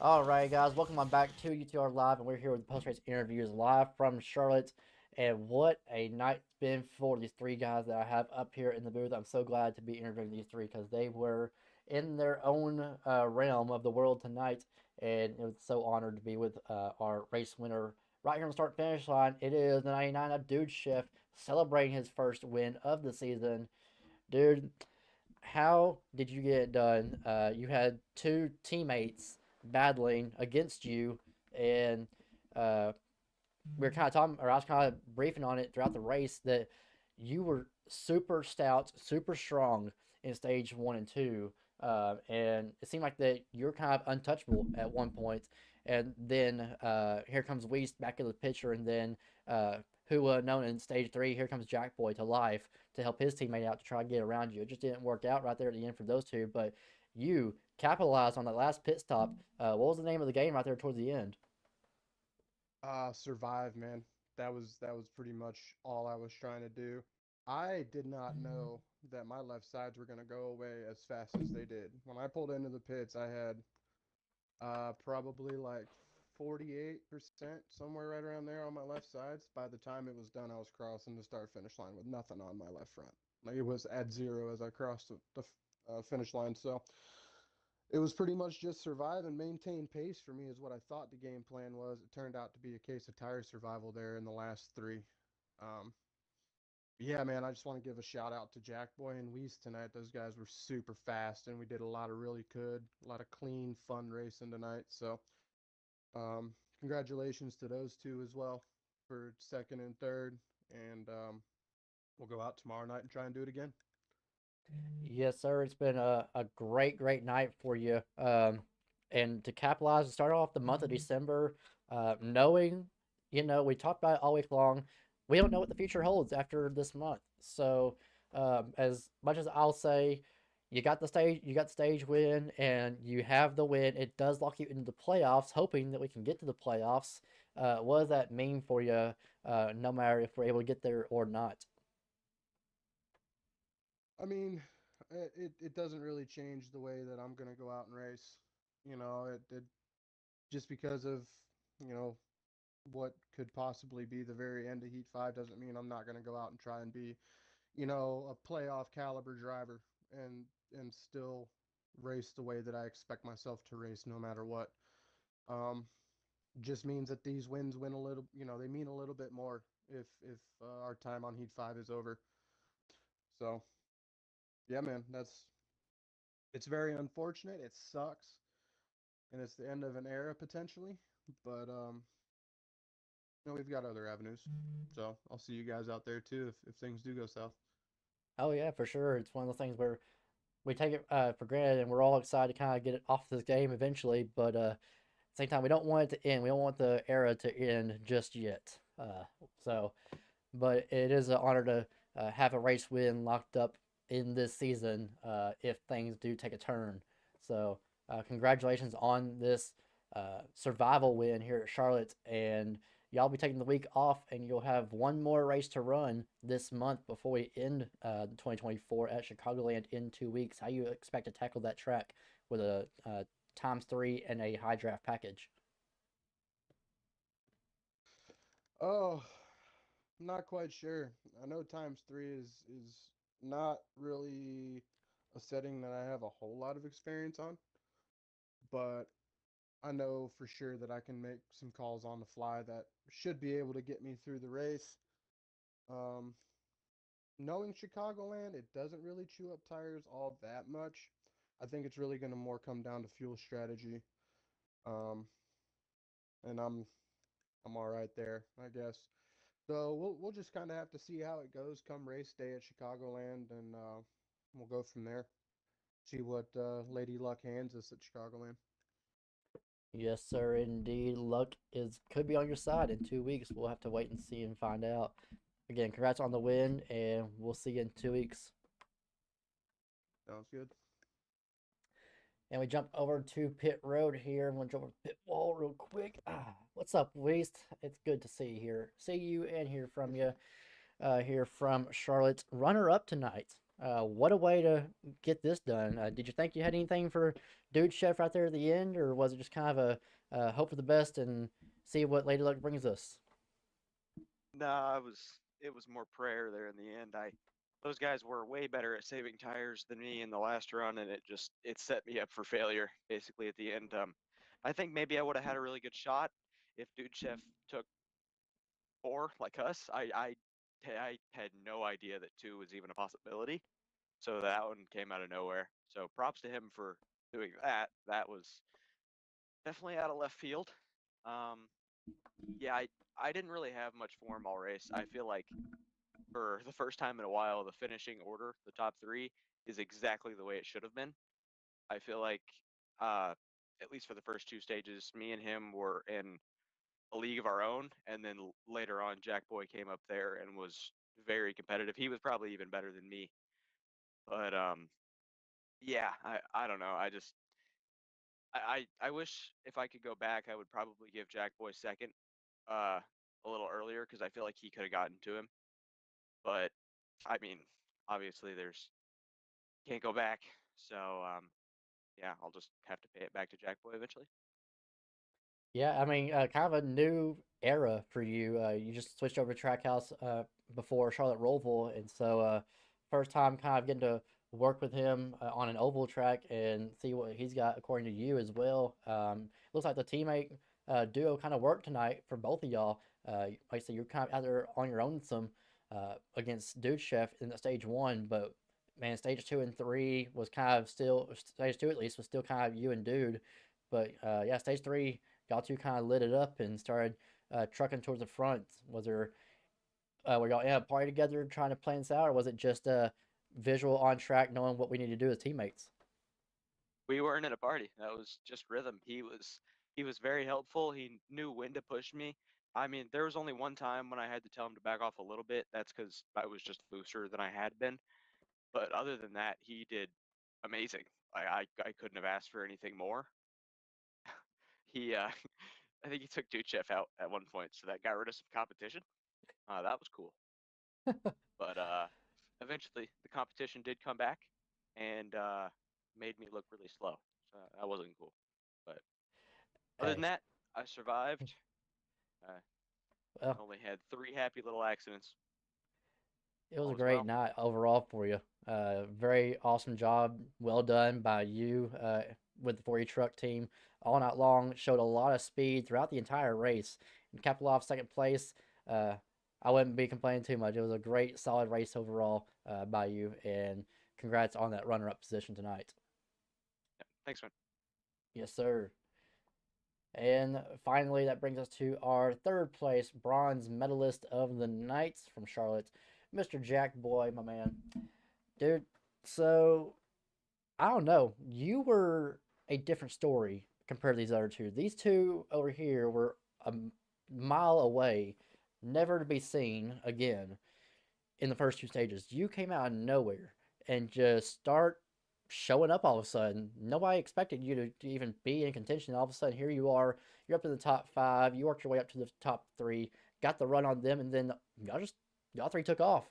Alright guys, welcome on back to UTR Live, and we're here with post-race interviews live from Charlotte. And what a night it's been for these 3 guys that I have up here in the booth. I'm so glad to be interviewing these 3 because they were in their own realm of the world tonight. And it was so honored to be with our race winner right here on the start-finish line. It is the 99 of Dude Chef celebrating his first win of the season. Dude, how did you get it done? You had 2 teammates battling against you, and we were kind of talking, or I was kind of briefing on it throughout the race, that you were super stout, super strong in stage 1 and 2, and it seemed like that you're kind of untouchable at one point. and then here comes Weiss back in the picture, and then who known in stage 3, here comes Jack Boy to life to help his teammate out to try to get around you. It just didn't work out right there at the end for those two, but you capitalized on that last pit stop. What was the name of the game right there towards the end? Survive, man. That was pretty much all I was trying to do. I did not know that my left sides were gonna go away as fast as they did. When I pulled into the pits, I had probably like 48%, somewhere right around there on my left sides. By the time it was done, I was crossing the start finish line with nothing on my left front. Like it was at 0 as I crossed the finish line. So it was pretty much just survive and maintain pace for me, is what I thought the game plan was. It turned out to be a case of tire survival there in the last 3. Um, yeah, man, I just want to give a shout out to Jackboy and Weiss tonight. Those guys were super fast, and we did a lot of really good, a lot of clean, fun racing tonight. So, congratulations to those two as well for second and third. And we'll go out tomorrow night and try and do it again. Yes, sir. It's been a great, great night for you. And to capitalize and start off the month of December, knowing, we talked about it all week long. We don't know what the future holds after this month. So, as much as I'll say, you got the stage win, and you have the win. It does lock you into the playoffs, hoping that we can get to the playoffs. What does that mean for you? No matter if we're able to get there or not. I mean, it doesn't really change the way that I'm gonna go out and race. It just because of you know what could possibly be the very end of Heat 5 doesn't mean I'm not gonna go out and try and be a playoff caliber driver and still race the way that I expect myself to race no matter what. Um, just means that these wins win a little, they mean a little bit more if our time on Heat 5 is over. So yeah, man, it's very unfortunate. It sucks, and it's the end of an era potentially. But we've got other avenues. So I'll see you guys out there too if things do go south. Oh yeah, for sure. It's one of those things where we take it for granted, and we're all excited to kind of get it off this game eventually. But at the same time, we don't want it to end. We don't want the era to end just yet. So, but it is an honor to have a race win locked up in this season if things do take a turn. So, congratulations on this survival win here at Charlotte, and y'all be taking the week off, and you'll have one more race to run this month before we end 2024 at Chicagoland in 2 weeks. How you expect to tackle that track with a ×3 and a high draft package? Oh, I'm not quite sure. I know ×3 is not really a setting that I have a whole lot of experience on, but I know for sure that I can make some calls on the fly that should be able to get me through the race. Um, Knowing Chicagoland, it doesn't really chew up tires all that much. I think it's really going to more come down to fuel strategy. Um, and I'm all right there, I guess. So we'll just kind of have to see how it goes come race day at Chicagoland, and we'll go from there. See what Lady Luck hands us at Chicagoland. Yes, sir, indeed. Luck could be on your side in 2 weeks. We'll have to wait and see and find out. Again, congrats on the win, and we'll see you in 2 weeks. Sounds good. And we jump over to pit road here. I'm gonna jump over pit wall real quick. What's up, Weast? It's good to see you, and hear from you. Here from Charlotte, runner up tonight. What a way to get this done. Did you think you had anything for Dude Chef right there at the end, or was it just kind of a hope for the best and see what Lady Luck brings us? Nah, it was more prayer there in the end. Those guys were way better at saving tires than me in the last run, and it set me up for failure basically at the end. I think maybe I would have had a really good shot if Dude Chef took 4 like us. I had no idea that 2 was even a possibility, so that one came out of nowhere. So props to him for doing that. That was definitely out of left field. Yeah, I didn't really have much form all race. I feel like for the first time in a while, the finishing order, the top 3, is exactly the way it should have been. I feel like at least for the first two stages, me and him were in a league of our own, and then later on, Jack Boy came up there and was very competitive. He was probably even better than me, but yeah, I don't know. I wish if I could go back, I would probably give Jack Boy second, uh, a little earlier because I feel like he could have gotten to him. But I mean, obviously, there's can't go back, so yeah, I'll just have to pay it back to Jack Boy eventually. Yeah, I mean, kind of a new era for you. You just switched over to Trackhouse before Charlotte Roval, and so first time kind of getting to work with him on an oval track and see what he's got according to you as well. Looks like the teammate duo kind of worked tonight for both of y'all. Like I said, you're kind of out there on your own some against Dude Chef in the stage one, but man, stage two and three was kind of still stage two at least was still kind of you and Dude, but yeah, stage three y'all two kind of lit it up and started trucking towards the front. Was there were y'all in a party together trying to plan this out, or was it just visual on track, knowing what we need to do as teammates? We weren't in a party. That was just rhythm. He was very helpful. He knew when to push me. I mean, there was only one time when I had to tell him to back off a little bit. That's because I was just looser than I had been. But other than that, he did amazing. I couldn't have asked for anything more. He I think he took Duchev out at one point, so that got rid of some competition. That was cool. But eventually, the competition did come back and made me look really slow. So that wasn't cool. But other than Hey, that, I survived. I well, only had 3 happy little accidents. it was All a was great well. night overall for you. Very awesome job. Well done by you with the 4E truck team all night long. Showed a lot of speed throughout the entire race and capped off second place. Uh, I wouldn't be complaining too much. It was a great, solid race overall by you, and congrats on that runner-up position tonight. Yeah, thanks, man. Yes, sir. And finally, that brings us to our third place bronze medalist of the night from Charlotte, Mr. Jack Boy, my man. Dude, so I don't know. You were a different story compared to these other two. These two over here were mile away, never to be seen again in the first two stages. You came out of nowhere and just start showing up all of a sudden. Nobody expected you to even be in contention. All of a sudden, here you are. You're up in the top five. You worked your way up to the top three, got the run on them, and then y'all three took off.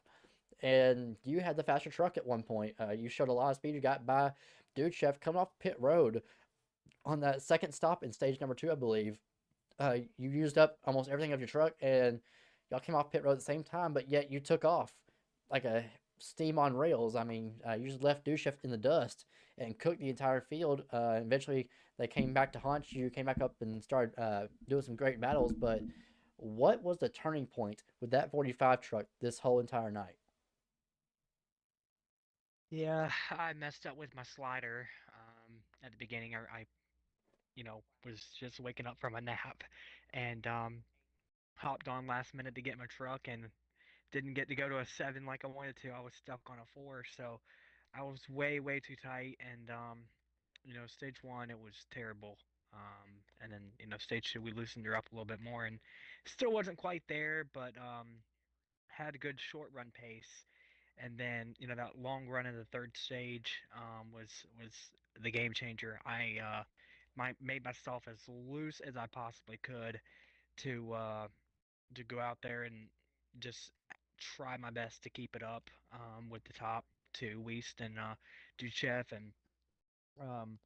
And you had the faster truck at one point. You showed a lot of speed. You got by Dude Chef coming off pit road on that second stop in stage number two, I believe. You used up almost everything of your truck, and y'all came off pit road at the same time, but yet you took off like a steam on rails. I mean, you just left Dushev in the dust and cooked the entire field. Eventually, they came back to haunt you, came back up and started doing some great battles. But what was the turning point with that 45 truck this whole entire night? Yeah, I messed up with my slider. At the beginning, was just waking up from a nap, and hopped on last minute to get my truck, and didn't get to go to a seven like I wanted to. I was stuck on a four, so I was way, way too tight. And stage one it was terrible. And then stage two we loosened her up a little bit more, and still wasn't quite there, but had a good short run pace. And then that long run in the third stage was the game changer. I made myself as loose as I possibly could to go out there and just try my best to keep it up with the top two, Weist and Duchev. And um,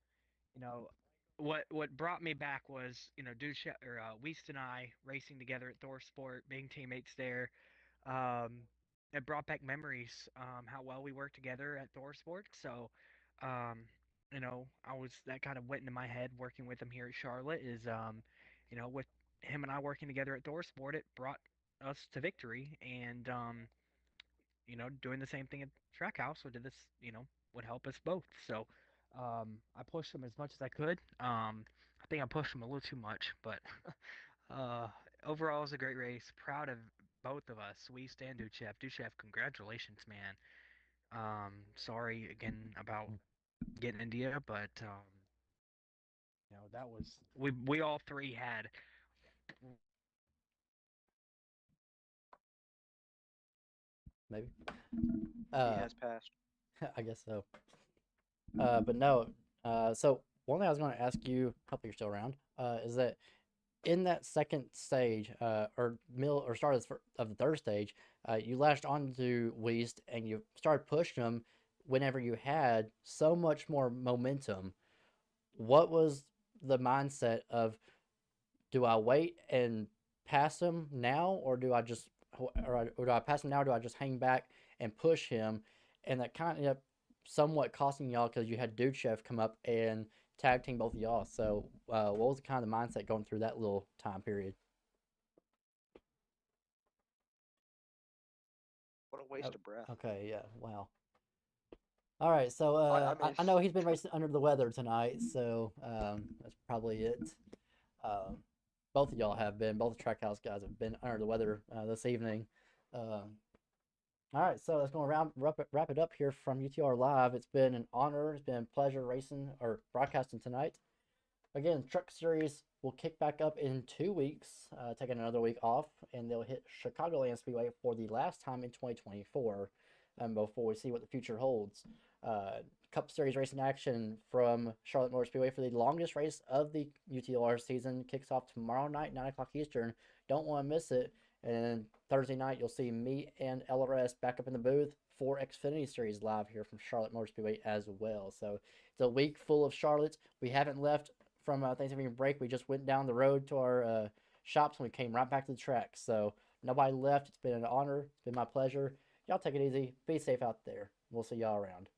you know what brought me back was Duchev or Weist and I racing together at Thorsport, being teammates there. Um, it brought back memories, how well we worked together at Thorsport. So, um, I was that kind of went into my head working with him here at Charlotte is, with him and I working together at Thorsport, it brought us to victory. And, doing the same thing at Trackhouse would do this, would help us both. So, I pushed him as much as I could. I think I pushed him a little too much, but Uh, overall, it was a great race. Proud of both of us. We stand Duchev. Duchev, congratulations, man. Sorry again about getting India, but You know, that was we all three had. Maybe. He has passed. I guess so. But no. So one thing I was going to ask you, hope you're still around, is that in that second stage, or middle or start of the third stage, you latched onto Weast and you started pushing him whenever you had so much more momentum. What was the mindset of, do I wait and pass him now, or do I just, or do I pass him now, or do I just hang back and push him? And that kind of ended up somewhat costing y'all because you had Dude Chef come up and tag team both of y'all. So, what was the kind of mindset going through that little time period? What a waste of breath. Okay, yeah, wow. All right, so I mean, I know he's been racing under the weather tonight, so that's probably it. Um, both of y'all have been. Both the Trackhouse guys have been under the weather this evening. All right, so let's go around wrap it up here from UTR Live. It's been an honor. It's been a pleasure racing or broadcasting tonight. Again, Truck Series will kick back up in 2 weeks, taking another week off, and they'll hit Chicagoland Speedway for the last time in 2024, before we see what the future holds. Cup Series racing action from Charlotte Motor Speedway for the longest race of the UTR season kicks off tomorrow night, 9 o'clock Eastern. Don't want to miss it. And Thursday night, you'll see me and LRS back up in the booth for Xfinity Series live here from Charlotte Motor Speedway as well. So it's a week full of Charlotte. We haven't left from Thanksgiving break. We just went down the road to our shops and we came right back to the track. So nobody left. It's been an honor. It's been my pleasure. Y'all take it easy. Be safe out there. We'll see y'all around.